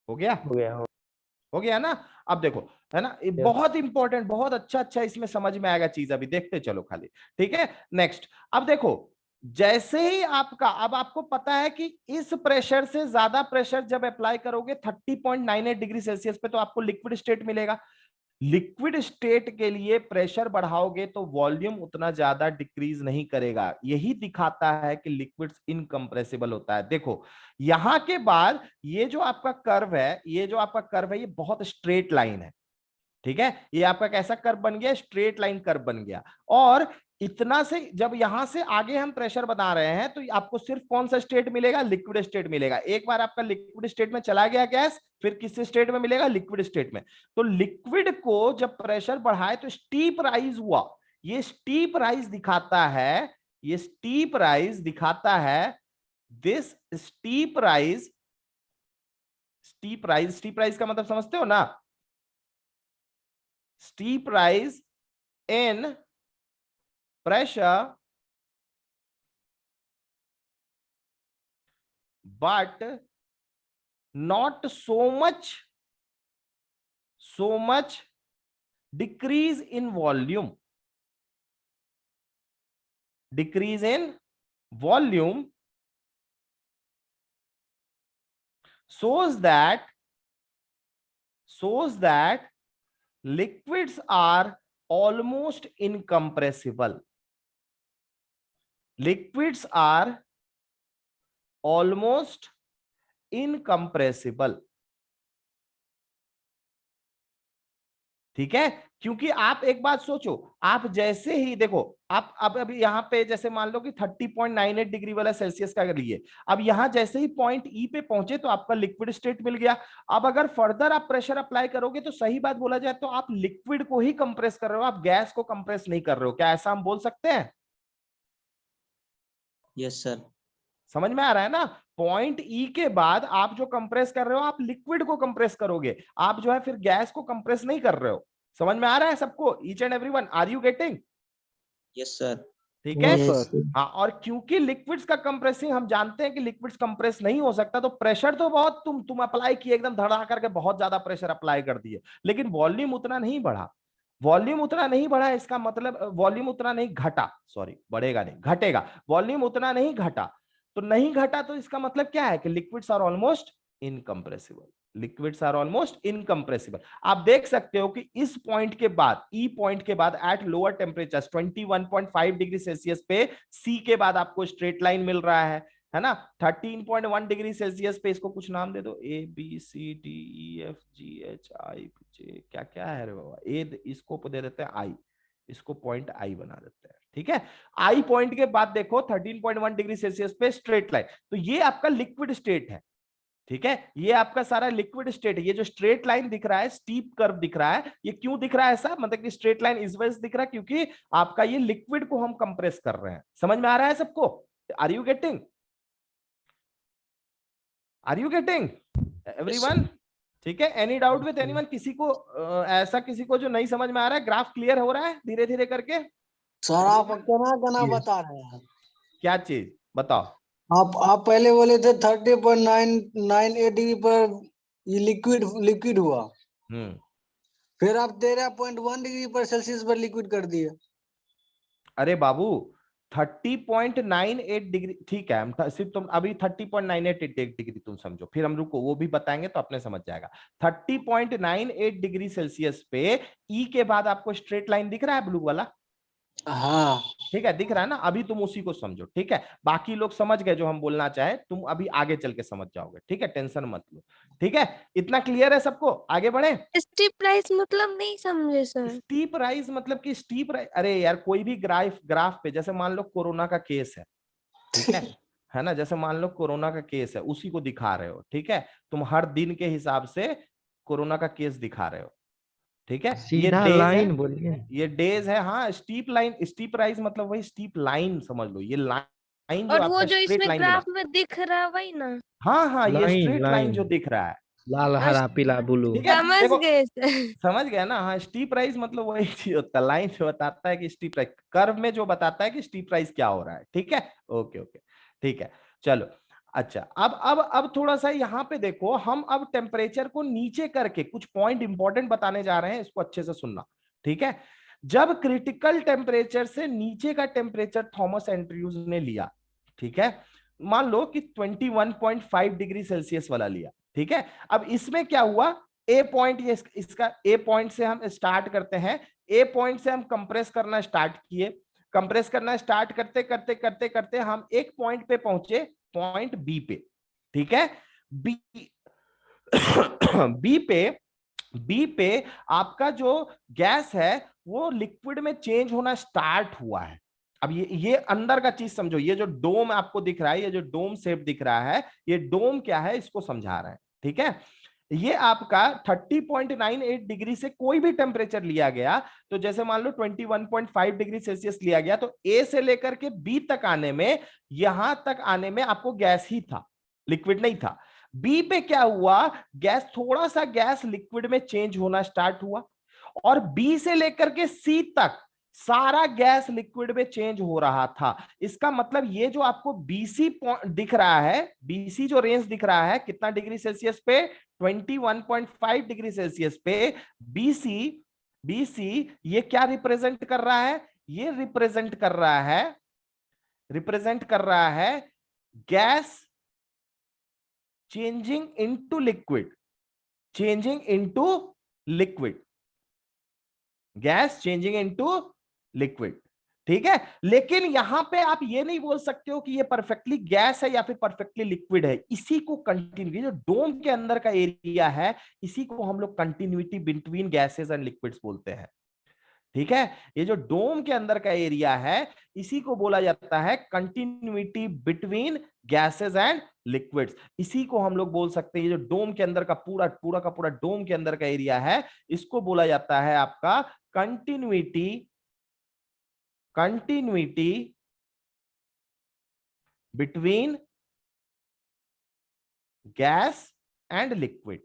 हो गया? हो गया, हो गया ना? अब देखो, है ना, ये बहुत इंपॉर्टेंट, बहुत अच्छा इसमें समझ में आएगा चीज, अभी देखते चलो खाली। ठीक है, नेक्स्ट। अब देखो जैसे ही आपका, अब आपको पता है कि इस प्रेशर से ज्यादा प्रेशर जब अप्लाई करोगे 30.98 डिग्री सेल्सियस पे, तो आपको लिक्विड स्टेट मिलेगा। लिक्विड स्टेट के लिए प्रेशर बढ़ाओगे तो वॉल्यूम उतना ज्यादा डिक्रीज नहीं करेगा। यही दिखाता है कि लिक्विड्स इनकंप्रेसिबल होता है। देखो यहां के बाद ये जो आपका कर्व है, ये जो आपका कर्व है, ये बहुत स्ट्रेट लाइन है। ठीक है, ये आपका कैसा कर्व बन गया? स्ट्रेट लाइन कर्व बन गया। और इतना से जब यहां से आगे हम प्रेशर बना रहे हैं, तो आपको सिर्फ कौन सा स्टेट मिलेगा? लिक्विड स्टेट मिलेगा। एक बार आपका लिक्विड स्टेट में चला गया गैस, फिर किस स्टेट में मिलेगा? लिक्विड स्टेट में। तो लिक्विड को जब प्रेशर बढ़ाए तो स्टीप राइज हुआ। ये स्टीप राइज दिखाता है, ये स्टीप राइज दिखाता है, this steep rise. Steep rise, steep rise का मतलब समझते हो ना? steep rise in pressure but not so much decrease in volume. Decrease in volume shows that liquids are almost incompressible. Liquids are almost incompressible. ठीक है, क्योंकि आप एक बात सोचो, आप जैसे ही देखो, आप अब अभी यहाँ पे जैसे मान लो कि 30.98 डिग्री वाला सेल्सियस का लिए, अब यहाँ जैसे ही पॉइंट ई पे पहुंचे तो आपका लिक्विड स्टेट मिल गया। अब अगर फर्दर आप प्रेशर अप्लाई करोगे तो सही बात बोला जाए तो आप लिक्विड को ही कंप्रेस कर रहे हो, आप गैस को कंप्रेस नहीं कर रहे हो। क्या ऐसा हम बोल सकते हैं? Yes sir. समझ में आ रहा है ना? पॉइंट ई के बाद आप जो कंप्रेस कर रहे हो, आप लिक्विड को कंप्रेस करोगे, आप जो है फिर गैस को कंप्रेस नहीं कर रहे हो। समझ में आ रहा है सबको? Each and everyone, are you getting? Yes sir. ठीक है। हाँ, और क्योंकि लिक्विड्स का कंप्रेसिंग हम जानते हैं कि लिक्विड्स कंप्रेस नहीं हो सकता, तो प्रेशर तो बहुत तुम अप्लाई किए, एकदम धड़ा करके बहुत ज्यादा प्रेशर अप्लाई कर दिए, लेकिन वॉल्यूम उतना नहीं बढ़ा। वॉल्यूम उतना नहीं बढ़ा, इसका मतलब वॉल्यूम उतना नहीं घटा, सॉरी, बढ़ेगा नहीं, घटेगा। वॉल्यूम उतना नहीं घटा, तो नहीं घटा तो इसका मतलब क्या है कि liquids are almost incompressible. Liquids are almost incompressible. आप देख सकते हो कि इस पॉइंट के बाद, ई पॉइंट के बाद, at lower temperature 21.5 degree Celsius पे, सी के बाद आपको स्ट्रेट लाइन मिल रहा है ना? 13.1 डिग्री सेल्सियस पे, इसको कुछ नाम दे दो, A B C D E F G H I J, क्या क्या है रे बाबा, ए इसको दे देते हैं आई, इसको पॉइंट आई बना देते हैं। ठीक है, आई पॉइंट के बाद देखो 13.1 डिग्री सेल्सियस पे स्ट्रेट लाइन, तो ये आपका लिक्विड स्टेट है। ठीक है, ये आपका सारा लिक्विड स्टेट है। ये जो स्ट्रेट लाइन दिख रहा है, स्टीप कर्व दिख रहा है, ये क्यों दिख रहा है ऐसा? मतलब कि स्ट्रेट लाइन इस वजह से दिख रहा है क्योंकि आपका ये लिक्विड को हम कंप्रेस कर रहे हैं। समझ में आ रहा है सबको? Are you getting? Are you getting everyone? ठीक है, एनी डाउट विद एनीवन? किसी को ऐसा किसी को जो नहीं समझ में आ रहा है? ग्राफ क्लियर हो रहा है धीरे धीरे करके? सर आप क्या बता रहे हैं? क्या चीज बताओ? आप पहले बोले थे 30.998 डिग्री पर ये लिक्विड लिक्विड हुआ, हम्म फिर आप 13.1 डिग्री पर सेल्सियस पर लिक्विड कर दिए। अरे बाबू 30.98 डिग्री, ठीक है, हम सिर्फ तुम अभी 30.98 डिग्री तुम समझो, फिर हम रुको वो भी बताएंगे तो अपने समझ जाएगा। 30.98 डिग्री सेल्सियस पे ई के बाद आपको स्ट्रेट लाइन दिख रहा है ब्लू वाला? हाँ ठीक है, दिख रहा है ना? अभी तुम उसी को समझो, ठीक है? बाकी लोग समझ गए जो हम बोलना चाहे, तुम अभी आगे चल के समझ जाओगे, ठीक है? टेंशन मत लो, ठीक है? इतना क्लियर है सबको? आगे बढ़े। स्टीप प्राइस मतलब नहीं समझे सर। स्टीप राइज मतलब कि स्टीप राइज, अरे यार कोई भी ग्राफ पे, जैसे मान लो कोरोना का केस है, ठीक है ना? जैसे मान लो कोरोना का केस है, उसी को दिखा रहे हो, ठीक है? तुम हर दिन के हिसाब से कोरोना का केस दिखा रहे हो, ठीक है? ये सीधा डेज लाइन है, बोलिए। ये डेज है। हाँ, स्टीप लाइन, स्टीप राइज मतलब वही स्टीप लाइन समझ लो, ये लाइन जो और वो आपका जो स्ट्रेट इसमें लाइन ग्राफ में दिख रहा है वही ना। हाँ हाँ, ये लाइन स्ट्रेट लाइन जो लाइन दिख रहा है, लाल हरा पीला ब्लू। ठीक है? समझ देखो गए सर। समझ गया ना? हाँ, स्टीप राइज मतलब वही चीज होता है, लाइन जो बताता है कि स्टीप राइज, कर्व में जो बताता है कि स्टीप राइज क्या हो रहा है, ठीक है? ओके ओके, ठीक है, चलो। अच्छा, अब थोड़ा सा यहाँ पे देखो, हम अब टेम्परेचर को नीचे करके कुछ पॉइंट इंपॉर्टेंट बताने जा रहे हैं, इसको अच्छे से सुनना, ठीक है? जब क्रिटिकल टेम्परेचर से नीचे का टेम्परेचर थॉमस एंड्रयूज ने लिया, ठीक है? मान लो कि 21.5 डिग्री सेल्सियस वाला लिया, ठीक है? अब इसमें क्या हुआ, ए पॉइंट, ये इसका ए पॉइंट से हम स्टार्ट करते हैं, ए पॉइंट से हम कंप्रेस करना स्टार्ट किए, कंप्रेस करना स्टार्ट करते करते करते करते हम एक पॉइंट पे पहुंचे, पॉइंट बी पे, ठीक है? बी बी पे आपका जो गैस है वो लिक्विड में चेंज होना स्टार्ट हुआ है। अब ये अंदर का चीज समझो, ये जो डोम आपको दिख रहा है, ये जो डोम शेप दिख रहा है, ये डोम क्या है इसको समझा रहे हैं, ठीक है? ये आपका 30.98 डिग्री से कोई भी टेम्परेचर लिया गया, तो जैसे मान लो 21.5 डिग्री सेल्सियस लिया गया, तो ए से लेकर के बी तक आने में, यहां तक आने में आपको गैस ही था, लिक्विड नहीं था। बी पे क्या हुआ, गैस, थोड़ा सा गैस लिक्विड में चेंज होना स्टार्ट हुआ, और बी से लेकर के सी तक सारा गैस लिक्विड में चेंज हो रहा था। इसका मतलब ये जो आपको बीसी दिख रहा है, बीसी जो रेंज दिख रहा है कितना डिग्री सेल्सियस पे, 21.5 डिग्री सेल्सियस पे बीसी ये क्या रिप्रेजेंट कर रहा है, ये रिप्रेजेंट कर रहा है gas changing into liquid, gas changing into liquid, ठीक है? लेकिन यहां पे आप ये नहीं बोल सकते हो कि ये परफेक्टली गैस है या फिर परफेक्टली लिक्विड है। इसी को कंटिन्यू, जो डोम के अंदर का एरिया है, इसी को हम लोग continuity between gases and liquids बोलते हैं, ठीक है? ये जो डोम के अंदर का एरिया है, इसी को बोला जाता है continuity between gases and liquids. इसी को हम लोग बोल सकते हैं, ये जो डोम के अंदर का पूरा का पूरा डोम के अंदर का एरिया है, इसको बोला जाता है आपका continuity between gas and liquid,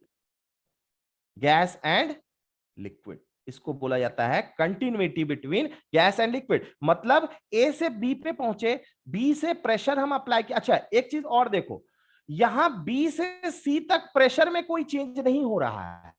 इसको बोला जाता है continuity between gas and liquid. मतलब ए से बी पे पहुंचे, बी से प्रेशर हम अप्लाई किया। अच्छा, एक चीज और देखो, यहां बी से सी तक प्रेशर में कोई चेंज नहीं हो रहा है,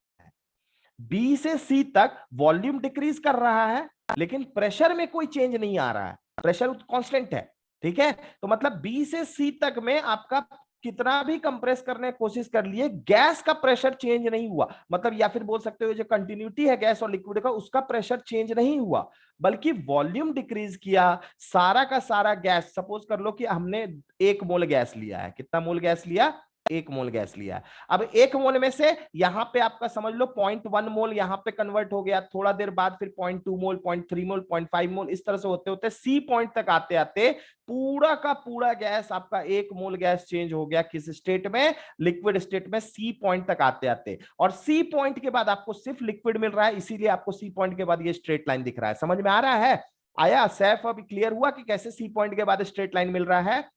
बी से सी तक वॉल्यूम डिक्रीज कर रहा है, लेकिन प्रेशर में कोई चेंज नहीं आ रहा है, प्रेशर कांस्टेंट है, ठीक है? तो मतलब बी से सी तक में आपका कितना भी कंप्रेस करने की कोशिश कर लिए, गैस का प्रेशर चेंज नहीं हुआ। मतलब या फिर बोल सकते हो जो कंटिन्यूटी है गैस और लिक्विड का, उसका प्रेशर चेंज नहीं हुआ, बल्कि वॉल्यूम डिक्रीज किया। सारा का सारा गैस, सपोज कर लो कि हमने 1 मोल गैस लिया है, कितना मोल गैस लिया, 1 मोल गैस लिया है। अब 1 मोल में से यहां पे आपका समझ लो 0.1 मोल यहां पे कन्वर्ट हो गया, थोड़ा देर बाद फिर 0.2 मोल, 0.3 मोल, 0.5 मोल, इस तरह से होते होते सी पॉइंट तक आते आते पूरा का पूरा गैस आपका 1 मोल गैस चेंज हो गया किस स्टेट में, लिक्विड स्टेट में, सी पॉइंट तक आते आते। और सी पॉइंट के बाद आपको सिर्फ लिक्विड मिल रहा है, इसीलिए आपको सी पॉइंट के बाद ये स्ट्रेट लाइन दिख रहा है। समझ में आ रहा है? आया सैफ? अभी क्लियर हुआ कि कैसे सी पॉइंट के बाद स्ट्रेट लाइन मिल रहा है?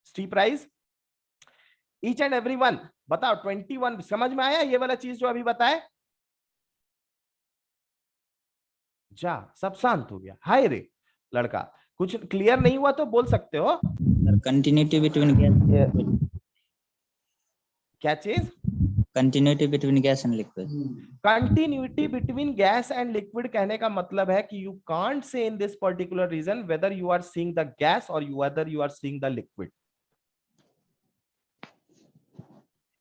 Steep rise, each and every one बताओ। 21 समझ में आया? ये वाला चीज जो अभी बताए, जा सब शांत हो गया। हाय रे लड़का, कुछ क्लियर नहीं हुआ तो बोल सकते हो। कंटिन्यूटी बिटवीन गैस, क्या चीज? Continuity between gas and liquid. Continuity between gas and liquid कहने का मतलब है कि you can't say in this particular region whether you are seeing the gas और whether you are seeing the liquid.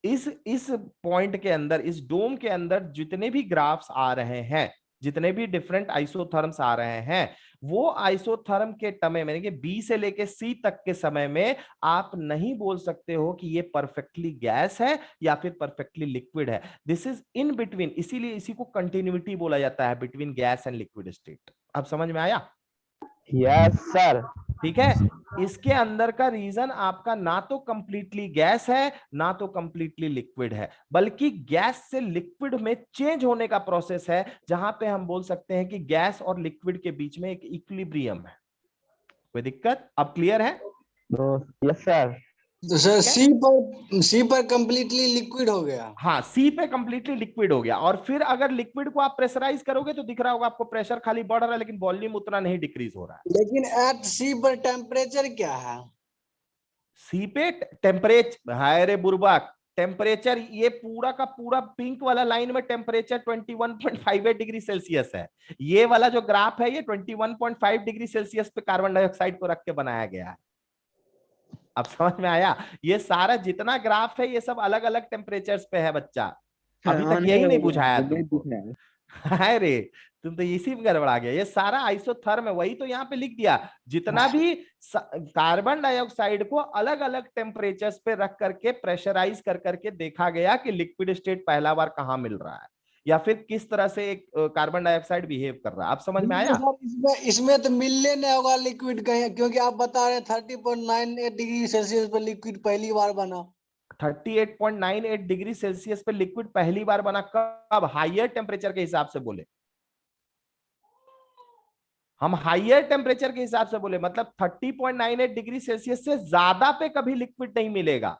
इस point के अंदर, इस डोम के अंदर जितने भी ग्राफ्स आ रहे हैं, जितने भी डिफरेंट आइसोथर्म्स आ रहे हैं, वो आइसोथर्म के समय में कि बी से लेके सी तक के समय में आप नहीं बोल सकते हो कि ये परफेक्टली गैस है या फिर परफेक्टली लिक्विड है। दिस इज इन बिटवीन, इसीलिए इसी को कंटिन्यूटी बोला जाता है between gas and liquid state. अब समझ में आया? Yes sir. ठीक है। इसके अंदर का रीजन आपका ना तो कंप्लीटली गैस है ना तो कंप्लीटली लिक्विड है, बल्कि गैस से लिक्विड में चेंज होने का प्रोसेस है, जहां पे हम बोल सकते हैं कि गैस और लिक्विड के बीच में एक इक्विलिब्रियम है। कोई दिक्कत? अब क्लियर है? Yes sir. तो सर सी पर कंप्लीटली लिक्विड हो गया। हाँ, सी पे कंप्लीटली लिक्विड हो गया। और फिर अगर लिक्विड को आप प्रेशराइज करोगे तो दिख रहा होगा आपको, प्रेशर खाली बढ़ रहा है लेकिन वॉल्यूम उतना नहीं डिक्रीज हो रहा है। लेकिन एट सी पर टेम्परेचर क्या है? सी पे टेम्परेचर, हाय रे बुर्बक, टेम्परेचर ये पूरा का पूरा पिंक वाला लाइन में टेम्परेचर 21.58 डिग्री सेल्सियस है। ये वाला जो ग्राफ है ये 21.5 डिग्री सेल्सियस पे कार्बन डाइऑक्साइड को रख के बनाया गया है। अब समझ में आया? ये सारा जितना ग्राफ है ये सब अलग अलग टेम्परेचर्स पे है बच्चा। अभी तक यही नहीं बुझाया तुमको। हाय रे, तुम तो इसी में गड़बड़ा गया। ये सारा आइसोथर्म है, वही तो यहाँ पे लिख दिया। जितना भी कार्बन डाइऑक्साइड को अलग अलग टेम्परेचर्स पे रख करके प्रेशराइज कर करके देखा गया कि लिक्विड स्टेट पहला बार कहाँ मिल रहा है या फिर किस तरह से एक कार्बन डाइऑक्साइड बिहेव कर रहा है। आप समझ में आया? इसमें तो मिलने नहीं होगा लिक्विड कहीं, क्योंकि आप बता रहे 30.98 डिग्री सेल्सियस पर लिक्विड पहली बार बना। 38.98 डिग्री सेल्सियस पे लिक्विड पहली बार बना कब? हाइयर टेम्परेचर के हिसाब से बोले हम, हाइयर टेम्परेचर के हिसाब से बोले, मतलब 30.98 डिग्री सेल्सियस से ज्यादा पे कभी लिक्विड नहीं मिलेगा।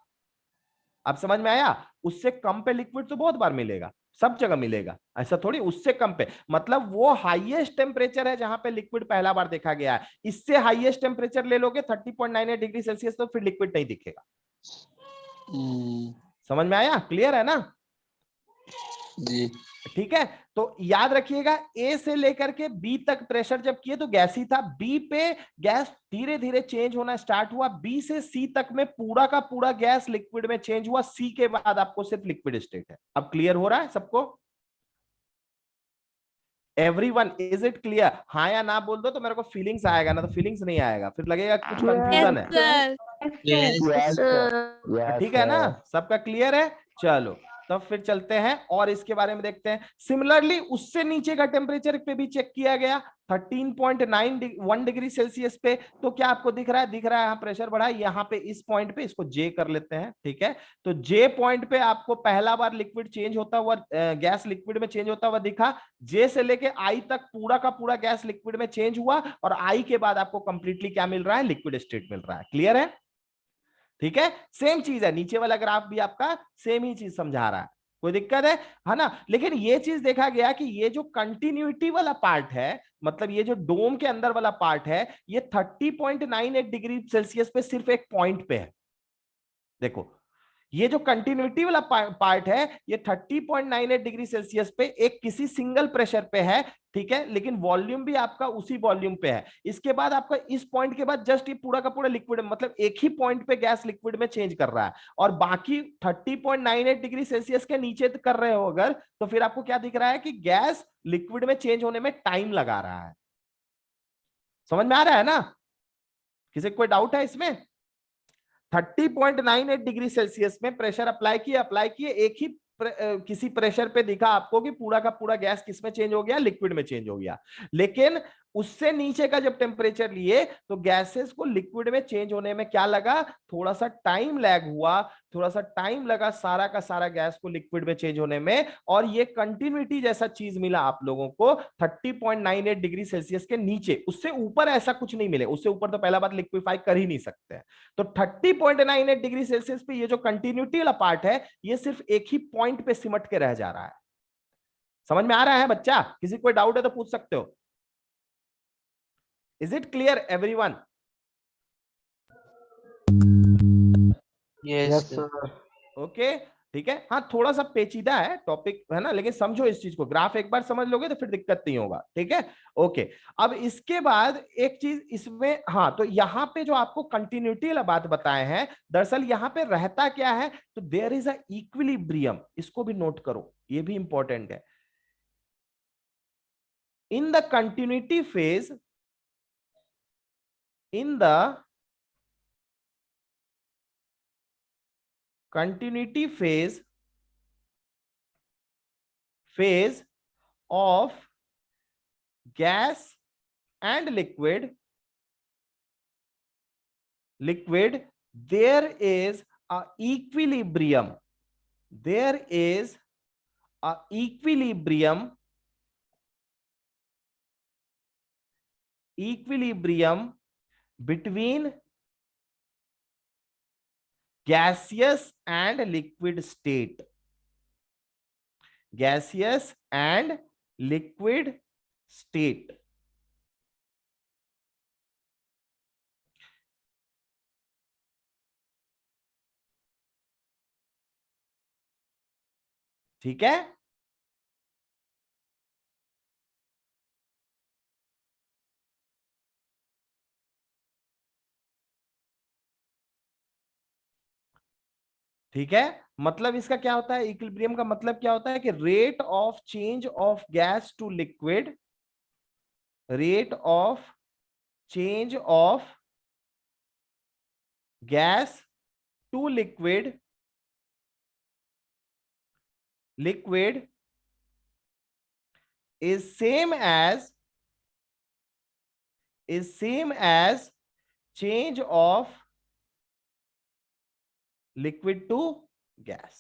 अब समझ में आया? उससे कम पे लिक्विड तो बहुत बार मिलेगा, सब जगह मिलेगा, ऐसा थोड़ी। उससे कम पे मतलब वो हाईएस्ट टेम्परेचर है जहां पे लिक्विड पहला बार देखा गया है। इससे हाईएस्ट टेम्परेचर ले लोगे 30.98 डिग्री सेल्सियस, तो फिर लिक्विड नहीं दिखेगा। समझ में आया? क्लियर है ना जी? ठीक है। तो याद रखिएगा, ए से लेकर के बी तक प्रेशर जब किए तो गैस ही था। बी पे गैस धीरे धीरे चेंज होना स्टार्ट हुआ। बी से सी तक में पूरा का पूरा गैस लिक्विड में चेंज हुआ। सी के बाद आपको सिर्फ लिक्विड स्टेट है। अब क्लियर हो रहा है सबको? Everyone, is it clear? हाँ या ना बोल दो तो मेरे को फीलिंग्स आएगा, ना तो फीलिंग्स नहीं आएगा, फिर लगेगा कुछ कंफ्यूजन है। ठीक है ना? सबका क्लियर है? चलो तब फिर चलते हैं और इसके बारे में देखते हैं। सिमिलरली उससे नीचे का टेम्परेचर पे भी चेक किया गया 13.91 डिग्री सेल्सियस पे। तो क्या आपको दिख रहा है? दिख रहा है यहाँ प्रेशर बढ़ा है। यहाँ पे इस पॉइंट पे इसको जे कर लेते हैं, ठीक है। तो जे पॉइंट पे आपको पहला बार लिक्विड चेंज होता हुआ, गैस लिक्विड में चेंज होता हुआ दिखा। जे से लेके आई तक पूरा का पूरा गैस लिक्विड में चेंज हुआ और आई के बाद आपको कंप्लीटली क्या मिल रहा है? लिक्विड स्टेट मिल रहा है। क्लियर है? ठीक है। सेम चीज है, नीचे वाला ग्राफ भी आपका सेम ही चीज समझा रहा है। कोई दिक्कत है ना? लेकिन ये चीज देखा गया कि ये जो कंटिन्यूटी वाला पार्ट है, मतलब ये जो डोम के अंदर वाला पार्ट है, ये 30.98 डिग्री सेल्सियस पे सिर्फ एक पॉइंट पे है। देखो ये जो कंटिन्यूटी वाला पार्ट है ये 30.98 डिग्री सेल्सियस पे एक किसी सिंगल प्रेशर पे है, ठीक है। लेकिन वॉल्यूम भी आपका उसी वॉल्यूम पे है। इसके बाद आपका इस पॉइंट के बाद जस्ट ये पूरा का पूरा लिक्विड, मतलब एक ही पॉइंट पे गैस लिक्विड में चेंज कर रहा है। और बाकी 30.98 डिग्री सेल्सियस के नीचे कर रहे हो अगर, तो फिर आपको क्या दिख रहा है कि गैस लिक्विड में चेंज होने में टाइम लगा रहा है। समझ में आ रहा है ना? किसी कोई डाउट है इसमें? 30.98 डिग्री सेल्सियस में प्रेशर अप्लाई किए, एक ही किसी प्रेशर पे दिखा आपको कि पूरा का पूरा गैस किस में चेंज हो गया? लिक्विड में चेंज हो गया। लेकिन उससे नीचे का जब टेम्परेचर लिए तो गैसेस को लिक्विड में चेंज होने में क्या लगा? थोड़ा सा टाइम लैग हुआ, थोड़ा सा टाइम लगा सारा का सारा गैस को लिक्विड में चेंज होने में। और ये कंटिन्यूटी जैसा चीज मिला आप लोगों को 30.98 डिग्री सेल्सियस के नीचे। उससे ऊपर ऐसा कुछ नहीं मिले, उससे ऊपर तो पहला बात लिक्विफाई कर ही नहीं सकते। तो 30.98 डिग्री सेल्सियस पे ये जो कंटिन्यूटी वाला पार्ट है ये सिर्फ एक ही पॉइंट पे सिमट के रह जा रहा है। समझ में आ रहा है बच्चा? किसी कोई डाउट है तो पूछ सकते हो। Is it clear everyone? Yes sir. Okay, ठीक है। हाँ थोड़ा सा पेचीदा है टॉपिक है ना, लेकिन समझो इस चीज को, ग्राफ एक बार समझ लोगे तो फिर दिक्कत नहीं होगा, ठीक है। ओके, अब इसके बाद एक चीज इसमें, हाँ तो यहां पे जो आपको कंटिन्यूटी वाला बात बताए हैं, दरअसल यहां पे रहता क्या है, तो देयर इज अ इक्विलिब्रियम, इसको भी नोट करो, ये भी इंपॉर्टेंट है। In the continuity phase, in the continuity phase of gas and liquid, there is a equilibrium, there is a equilibrium between gaseous and liquid state, gaseous and liquid state। ठीक है, ठीक है। मतलब इसका क्या होता है, इक्विलिब्रियम का मतलब क्या होता है कि rate of change of gas to liquid, rate of change of gas to liquid is same as change of liquid to gas।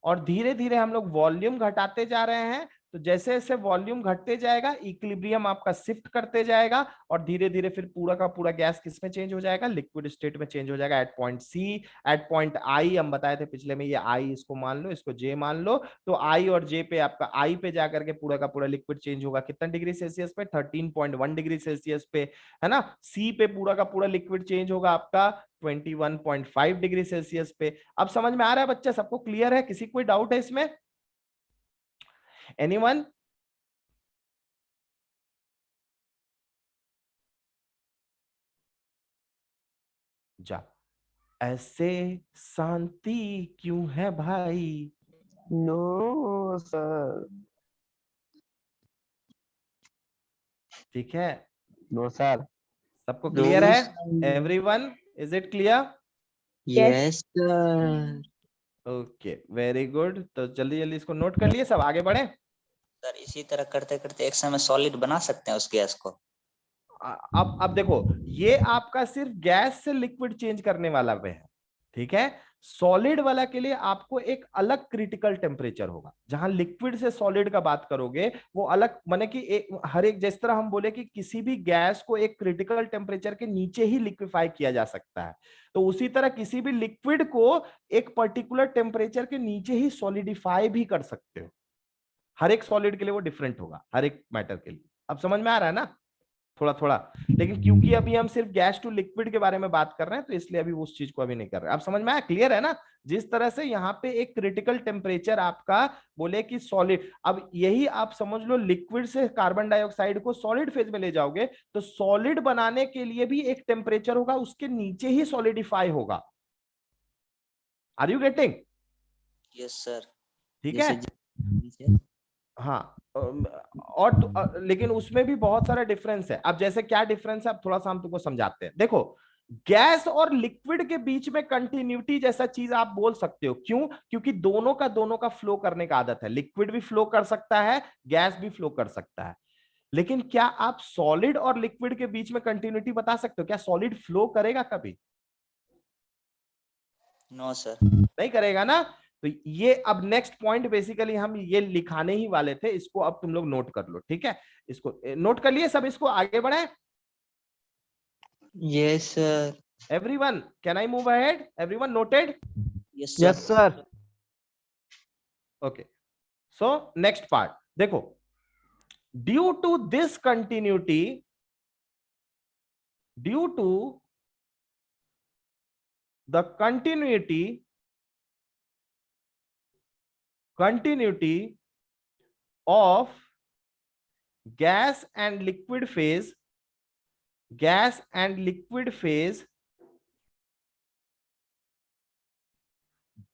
और धीरे धीरे हम लोग वॉल्यूम घटाते जा रहे हैं, तो जैसे जैसे वॉल्यूम घटते जाएगा इक्विलिब्रियम आपका शिफ्ट करते जाएगा, और धीरे धीरे फिर पूरा का पूरा गैस किस में चेंज हो जाएगा, लिक्विड स्टेट में चेंज हो जाएगा at point C, at point I. हम बताए थे पिछले में, ये आई इसको मान लो, इसको जे मान लो, तो आई और जे पे आपका आई पे जाकर के पूरा का पूरा लिक्विड चेंज होगा कितना डिग्री सेल्सियस पे, 13.1 डिग्री सेल्सियस पे, है ना। सी पे पूरा का पूरा लिक्विड चेंज होगा आपका 21.5 डिग्री सेल्सियस पे। अब समझ में आ रहा है बच्चा, सबको क्लियर है, किसी कोई डाउट है इसमें, एनीवन? जा, ऐसे शांति क्यों है भाई? No sir. ठीक है, नो सर। सबको क्लियर है? Everyone, is it clear? Yes sir. Okay, very good. तो जल्दी जल्दी इसको नोट कर लिए सब, आगे बढ़े। सर इसी तरह करते करते एक समय सॉलिड बना सकते हैं उस गैस को। अब देखो, ये आपका सिर्फ गैस से लिक्विड चेंज करने वाला पे है, ठीक है। सॉलिड वाला के लिए आपको एक अलग क्रिटिकल टेम्परेचर होगा, जहां लिक्विड से सॉलिड का बात करोगे वो अलग, माने कि हर एक, जिस तरह हम बोले कि किसी भी गैस को एक क्रिटिकल टेम्परेचर के नीचे ही लिक्विफाई किया जा सकता है, तो उसी तरह किसी भी लिक्विड को एक पर्टिकुलर टेम्परेचर के नीचे ही सॉलिडिफाई भी कर सकते हो। हर एक सॉलिड के लिए वो डिफरेंट होगा, हर एक मैटर के लिए। अब समझ में आ रहा है ना थोड़ा थोड़ा, लेकिन क्योंकि अभी हम सिर्फ गैस टू लिक्विड के बारे में बात कर रहे हैं, तो इसलिए अभी उस चीज को अभी नहीं कर रहे। अब समझ में आया, क्लियर है ना? जिस तरह से यहाँ पे एक क्रिटिकल टेम्परेचर आपका बोले कि सॉलिड, अब यही आप समझ लो, लिक्विड से कार्बन डाइऑक्साइड को सॉलिड फेज में ले जाओगे तो सॉलिड बनाने के लिए भी एक टेम्परेचर होगा, उसके नीचे ही सॉलिडिफाई होगा। Are you getting? Yes sir. ठीक है, हाँ। और लेकिन उसमें भी बहुत सारा डिफरेंस है। अब जैसे क्या डिफरेंस है, अब थोड़ा सा हम तुमको समझाते हैं। देखो, गैस और लिक्विड के बीच में कंटिन्यूटी जैसा चीज आप बोल सकते हो, क्यों? क्योंकि दोनों का फ्लो करने का आदत है, लिक्विड भी फ्लो कर सकता है, गैस भी फ्लो कर सकता है। लेकिन क्या आप सॉलिड और लिक्विड के बीच में कंटिन्यूटी बता सकते हो? क्या सॉलिड फ्लो करेगा कभी? No sir. नहीं करेगा ना। तो ये अब नेक्स्ट पॉइंट बेसिकली हम ये लिखाने ही वाले थे, इसको अब तुम लोग नोट कर लो, ठीक है। इसको नोट कर लिए सब, इसको आगे बढ़े। Yes sir. Everyone, can I move ahead? Everyone noted? Yes sir. Okay, so next part देखो, due to this continuity, due to the continuity continuity of gas and liquid phase, gas and liquid phase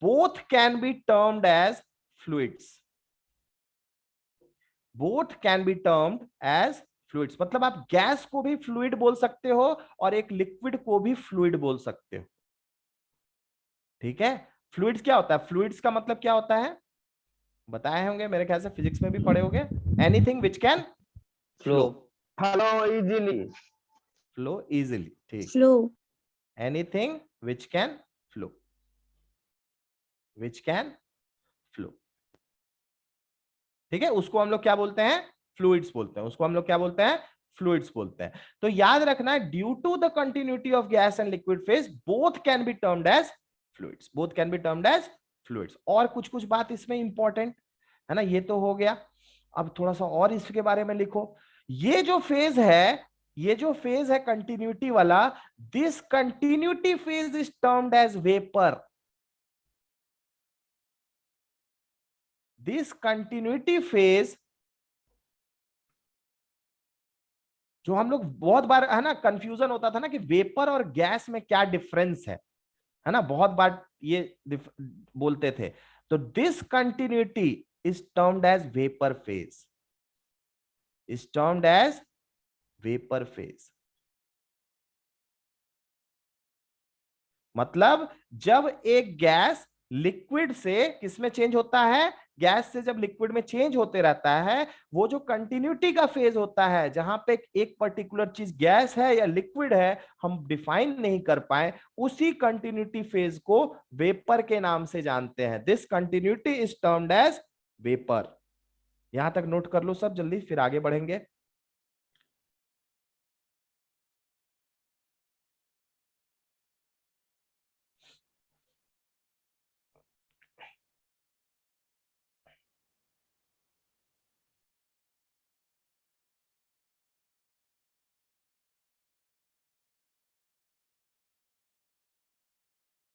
both can be termed as fluids. Both can be termed as fluids, मतलब आप gas को भी fluid बोल सकते हो और एक liquid को भी फ्लूइड बोल सकते हो। ठीक है, फ्लूइड्स क्या होता है? फ्लूइड्स का मतलब क्या होता है बताए होंगे मेरे ख्याल से, फिजिक्स में भी पढ़े होंगे। Anything which can flow, flow easily, flow easily. ठीक, flow, anything which can flow, which can flow. ठीक है, उसको हम लोग क्या बोलते हैं? फ्लूइड्स बोलते हैं। उसको हम लोग क्या बोलते हैं? फ्लूइड्स बोलते हैं। तो याद रखना है, due to the continuity of gas and liquid phase both can be termed as fluids, both can be termed as fluids. और कुछ कुछ बात इसमें इंपॉर्टेंट है ना, ये तो हो गया। अब थोड़ा सा और इसके बारे में लिखो। ये जो फेज है, ये जो फेज है कंटिन्यूटी वाला, this continuity phase is termed as vapour. This continuity phase, जो हम लोग बहुत बार है ना कंफ्यूजन होता था ना कि वेपर और गैस में क्या डिफरेंस है ना, बहुत बार ये बोलते थे। तो this continuity is termed as vapour phase, is termed as vapour phase. मतलब जब एक गैस लिक्विड से किसमें चेंज होता है, गैस से जब लिक्विड में चेंज होते रहता है, वो जो कंटिन्यूटी का फेज होता है, जहां पे एक पर्टिकुलर चीज गैस है या लिक्विड है हम डिफाइन नहीं कर पाए, उसी कंटिन्यूटी फेज को वेपर के नाम से जानते हैं। This continuity is termed as vapour. यहां तक नोट कर लो सब जल्दी, फिर आगे बढ़ेंगे।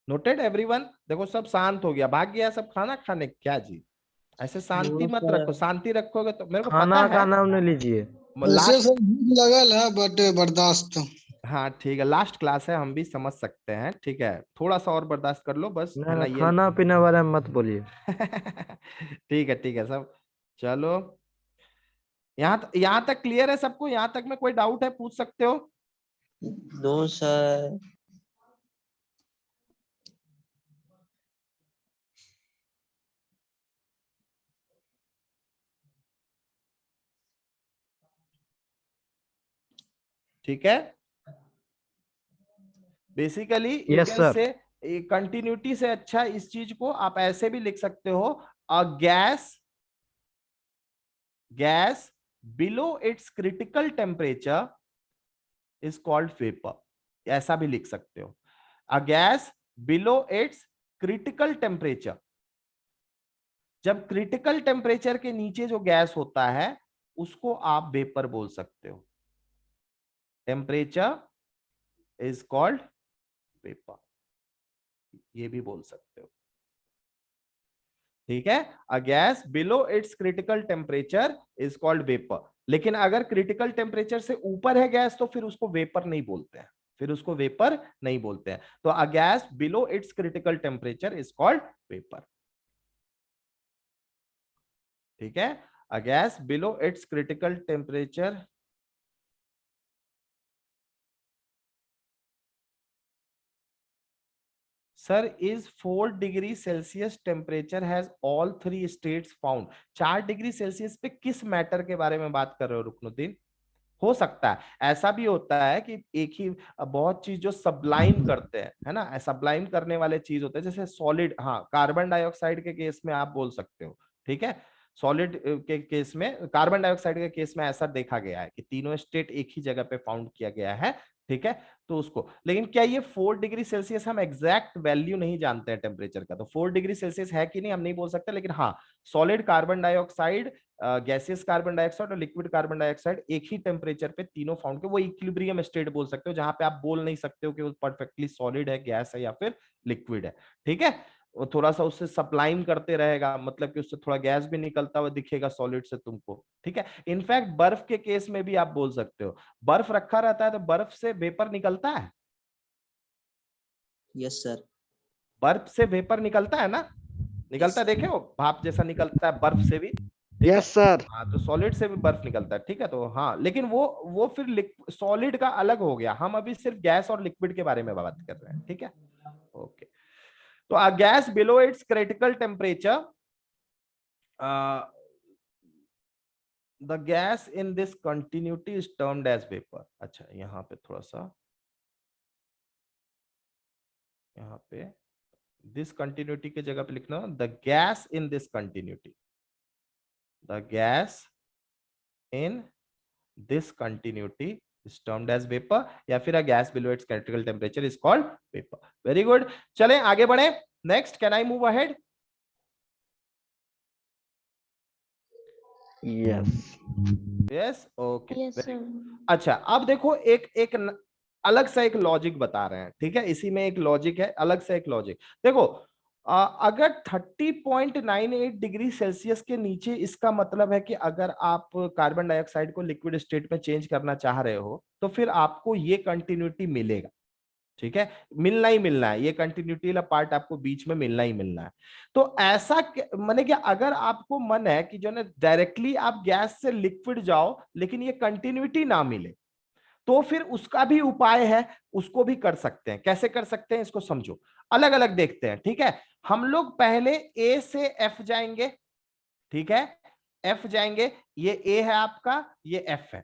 Noted everyone? देखो सब शांत हो गया, भाग गया सब खाना खाने, क्या जी ऐसे शांति मत रखो, शांति रखोगे तो मेरे को खाना पता का है नाम नहीं लीजिए। वैसे लास्ट, सब भूख लगल है बट बर्दाश्त। हाँ ठीक है, लास्ट क्लास है, हम भी समझ सकते हैं। ठीक है, थोड़ा सा और बर्दाश्त कर लो बस, है ना ना, ये। खाना पीना वाला मत बोलिए। ठीक है सब, चलो यहाँ तक क्लियर है सबको? यहाँ तक में कोई डाउट है पूछ सकते हो। No sir. ठीक है, basically you yes can sir. से कंटिन्यूटी से अच्छा इस चीज को आप ऐसे भी लिख सकते हो, a gas below it's critical temperature is called vapour, ऐसा भी लिख सकते हो। A gas below it's critical temperature, जब क्रिटिकल टेम्परेचर के नीचे जो गैस होता है उसको आप वेपर बोल सकते हो। टेम्परेचर इज कॉल्ड वेपर, ये भी बोल सकते हो। ठीक है, a gas below it's critical temperature is called vapour. लेकिन अगर क्रिटिकल टेम्परेचर से ऊपर है गैस तो फिर उसको वेपर नहीं बोलते हैं, फिर उसको वेपर नहीं बोलते हैं। तो a gas below it's critical temperature is called vapour. ठीक है, a gas below it's critical temperature sir is 4 degree Celsius temperature has all 3 states found. 4 degree Celsius पे किस मैटर के बारे में बात कर रहे हो रुकनुद्दीन? हो सकता है, ऐसा भी होता है कि एक ही बहुत चीज जो सब्लाइम करते हैं, है ना, सब्लाइम करने वाले चीज होते हैं, जैसे सॉलिड, हाँ कार्बन डाइऑक्साइड के केस में आप बोल सकते हो। ठीक है, सॉलिड के केस में, कार्बन डाइऑक्साइड के केस में ऐसा देखा गया है कि तीनों स्टेट एक ही जगह पे फाउंड किया गया है। ठीक है, तो उसको, लेकिन क्या ये 4 डिग्री सेल्सियस, हम एग्जैक्ट वैल्यू नहीं जानते हैं टेम्परेचर का, तो 4 डिग्री सेल्सियस है कि नहीं हम नहीं बोल सकते, लेकिन हाँ solid carbon dioxide, gaseous carbon dioxide और लिक्विड कार्बन डाइऑक्साइड एक ही टेम्परेचर पे तीनों फाउंड के, वो इक्विलिब्रियम स्टेट बोल सकते हो, जहां पे आप बोल नहीं सकते हो कि वो परफेक्टली सॉलिड है, गैस है या फिर लिक्विड है। ठीक है, वो थोड़ा सा उससे सप्लाइम करते रहेगा, मतलब कि उससे थोड़ा गैस भी निकलता हुआ दिखेगा सॉलिड से तुमको, ठीक है। इनफैक्ट बर्फ के केस में भी आप बोल सकते हो, बर्फ रखा रहता है तो बर्फ से वेपर निकलता है, यस सर। बर्फ से वेपर निकलता है ना, निकलता है, देखे हो भाप जैसा निकलता है बर्फ से भी, ठीक है। Yes sir. हाँ तो सॉलिड से भी बर्फ निकलता है, ठीक है। तो हाँ, लेकिन वो फिर सॉलिड का अलग हो गया, हम अभी सिर्फ गैस और लिक्विड के बारे में बात कर रहे हैं, ठीक है। ओके, तो a gas below its critical temperature, the gas in this continuity is termed as vapor। अच्छा, यहाँ पे थोड़ा सा, यहाँ पे this continuity के जगह पे लिखना the gas in this continuity, the gas in this continuity is termed as vapor, या फिर a gas below its critical temperature is called vapor। Very good, चलें आगे बढ़े। Next, can I move ahead? Yes. Yes, okay, Yes, very sir. good। अच्छा, अब देखो अलग सा एक लॉजिक बता रहे हैं, ठीक है। इसी में एक लॉजिक है, अलग से एक लॉजिक देखो। अगर 30.98 डिग्री सेल्सियस के नीचे, इसका मतलब है कि अगर आप कार्बन डाइऑक्साइड को लिक्विड स्टेट में चेंज करना चाह रहे हो तो फिर आपको ये कंटिन्यूटी मिलेगा, ठीक है। मिलना ही मिलना है, ये कंटिन्यूटी वाला पार्ट आपको बीच में मिलना ही मिलना है। तो ऐसा माने कि अगर आपको मन है कि जो ना डायरेक्टली आप गैस से लिक्विड जाओ लेकिन ये कंटिन्यूटी ना मिले, तो फिर उसका भी उपाय है, उसको भी कर सकते हैं। कैसे कर सकते हैं इसको समझो, अलग अलग देखते हैं, ठीक है। हम लोग पहले ए से एफ जाएंगे, ठीक है, एफ जाएंगे, ये ए है आपका, ये एफ है,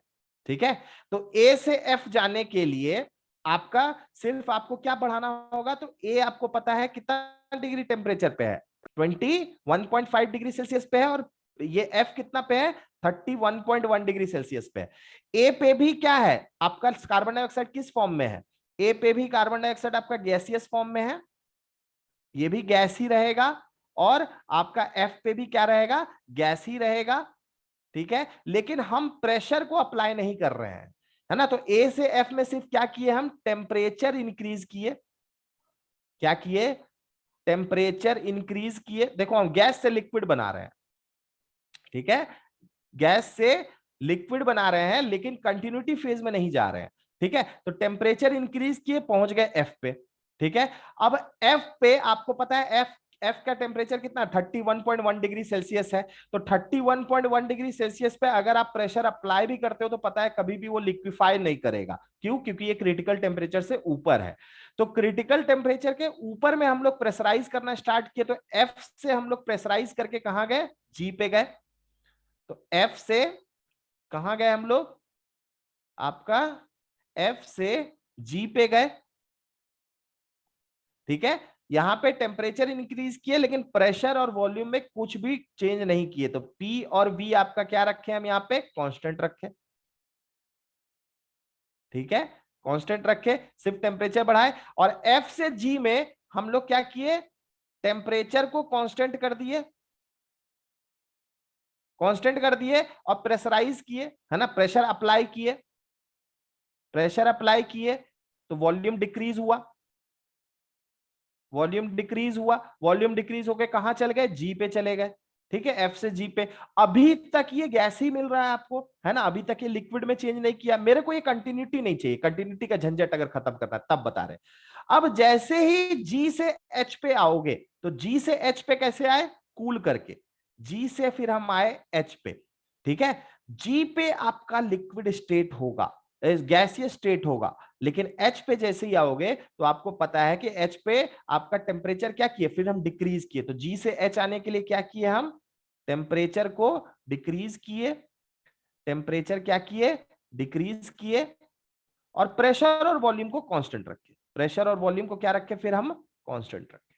ठीक है। तो ए से एफ जाने के लिए आपका सिर्फ आपको क्या बढ़ाना होगा, तो ए आपको पता है कितना डिग्री टेम्परेचर पे है, 21.5 डिग्री सेल्सियस पे है, और ये एफ कितना पे है, 31.1 डिग्री सेल्सियस पे है। ए पे भी क्या है आपका, कार्बन डाइऑक्साइड किस फॉर्म में है, ए पे भी कार्बन डाइऑक्साइड आपका गैसियस फॉर्म में है, ये भी गैस ही रहेगा, और आपका एफ पे भी क्या रहेगा, गैस ही रहेगा, ठीक है। लेकिन हम प्रेशर को अप्लाई नहीं कर रहे हैं, है ना। तो ए से एफ में सिर्फ क्या किए, हम टेम्परेचर इंक्रीज किए, क्या किए, टेम्परेचर इंक्रीज किए। देखो हम गैस से लिक्विड बना रहे हैं, ठीक है, गैस से लिक्विड बना रहे हैं लेकिन कंटिन्यूटी फेज में नहीं जा रहे हैं, ठीक है। तो टेम्परेचर इंक्रीज किए, पहुंच गए एफ पे, ठीक है। अब एफ पे आपको पता है एफ का टेम्परेचर कितना, 31.1 डिग्री सेल्सियस है। तो 31.1 डिग्री सेल्सियस पे अगर आप प्रेशर अप्लाई भी करते हो तो पता है कभी भी वो लिक्विफाई नहीं करेगा, क्यों, क्योंकि ये क्रिटिकल टेम्परेचर से ऊपर है। तो क्रिटिकल टेम्परेचर के ऊपर में हम लोग प्रेशराइज करना स्टार्ट किए, तो एफ से हम लोग प्रेशराइज करके कहां गए, जी पे गए। तो एफ से कहां गए हम लोग, आपका एफ से जी पे गए, ठीक है। यहां पे टेम्परेचर इंक्रीज किए लेकिन प्रेशर और वॉल्यूम में कुछ भी चेंज नहीं किए। तो पी और वी आपका क्या रखे हम यहाँ पे, कांस्टेंट रखे, ठीक है, कांस्टेंट रखे, सिर्फ टेम्परेचर बढ़ाए। और एफ से जी में हम लोग क्या किए, टेम्परेचर को कांस्टेंट कर दिए, कांस्टेंट कर दिए, और प्रेशराइज किए, है ना, प्रेशर अप्लाई किए, प्रेशर अप्लाई किए, तो वॉल्यूम डिक्रीज हुआ, वॉल्यूम डिक्रीज हुआ, वॉल्यूम डिक्रीज होके कहां चल गए, जी पे चले गए, ठीक है, एफ से जी पे। अभी तक ये गैस ही मिल रहा है आपको, है ना, अभी तक ये लिक्विड में चेंज नहीं किया। मेरे को ये कंटिन्यूटी नहीं चाहिए, कंटिन्यूटी का झंझट अगर खत्म करना है तब बता रहे। अब जैसे ही जी से एच पे आओगे, तो जी से एच पे कैसे आए, कूल करके, जी से फिर हम आए एच पे, ठीक है। जी पे आपका लिक्विड स्टेट होगा, गैसीय स्टेट होगा, लेकिन एच पे जैसे ही आओगे तो आपको पता है कि एच पे आपका टेम्परेचर क्या किए, फिर हम डिक्रीज किए। तो जी से एच आने के लिए क्या किए, हम टेम्परेचर को डिक्रीज किए, टेम्परेचर क्या किए, डिक्रीज किए, और प्रेशर और वॉल्यूम को कांस्टेंट रखे, प्रेशर और वॉल्यूम को क्या रखे, फिर हम कांस्टेंट रखे,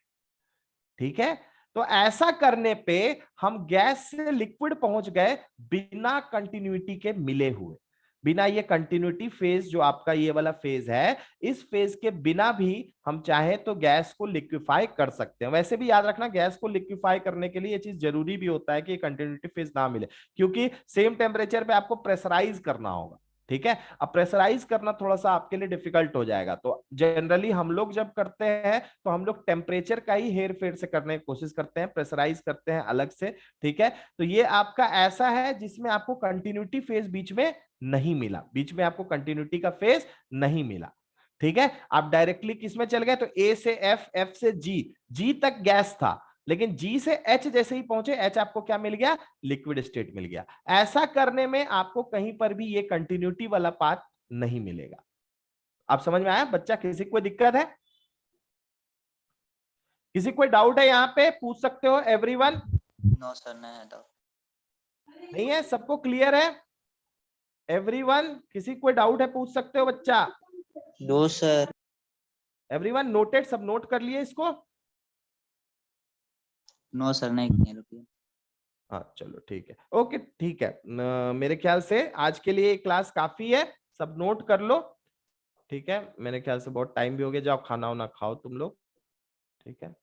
ठीक है। तो ऐसा करने पे हम गैस से लिक्विड पहुंच गए बिना कंटिन्यूटी के मिले हुए, बिना ये कंटिन्यूटी फेज जो आपका ये वाला फेज है, इस फेज के बिना भी हम चाहे तो गैस को लिक्विफाई कर सकते हैं। वैसे भी याद रखना, गैस को लिक्विफाई करने के लिए ये चीज जरूरी भी होता है कि कंटिन्यूटी फेज ना मिले, क्योंकि सेम टेम्परेचर पे आपको प्रेशराइज करना होगा, ठीक है। अब प्रेशराइज करना थोड़ा सा आपके लिए डिफिकल्ट हो जाएगा, तो जनरली हम लोग जब करते हैं तो हम लोग टेम्परेचर का ही हेर फेर से करने की कोशिश करते हैं, प्रेशराइज करते हैं अलग से। ठीक है, तो ये आपका ऐसा है जिसमें आपको कंटिन्यूटी फेज बीच में नहीं मिला, बीच में आपको कंटिन्यूटी का फेज नहीं मिला। ठीक है, आप डायरेक्टली किसमें चल गए, तो ए से एफ, एफ से जी, जी तक गैस था, लेकिन जी से एच जैसे ही पहुंचे, एच आपको क्या मिल गया, लिक्विड स्टेट मिल गया। ऐसा करने में आपको कहीं पर भी ये कंटिन्यूटी वाला पाथ नहीं मिलेगा। आप समझ में आया बच्चा? किसी को कोई दिक्कत है, किसी कोई डाउट है यहाँ पे, पूछ सकते हो एवरीवन। नो सर, नहीं है डाउट। नहीं है, सबको क्लियर है एवरीवन? किसी कोई डाउट है, पूछ सकते हो बच्चा। No sir. एवरीवन नोटेड, सब नोट कर लिए इसको? नो सर, नहीं किए, रुकिए। हाँ चलो ठीक है, ओके ठीक है। मेरे ख्याल से आज के लिए क्लास काफी है, सब नोट कर लो। ठीक है, मेरे ख्याल से बहुत टाइम भी हो गया, जाओ खाना वाना खाओ तुम लोग। ठीक है।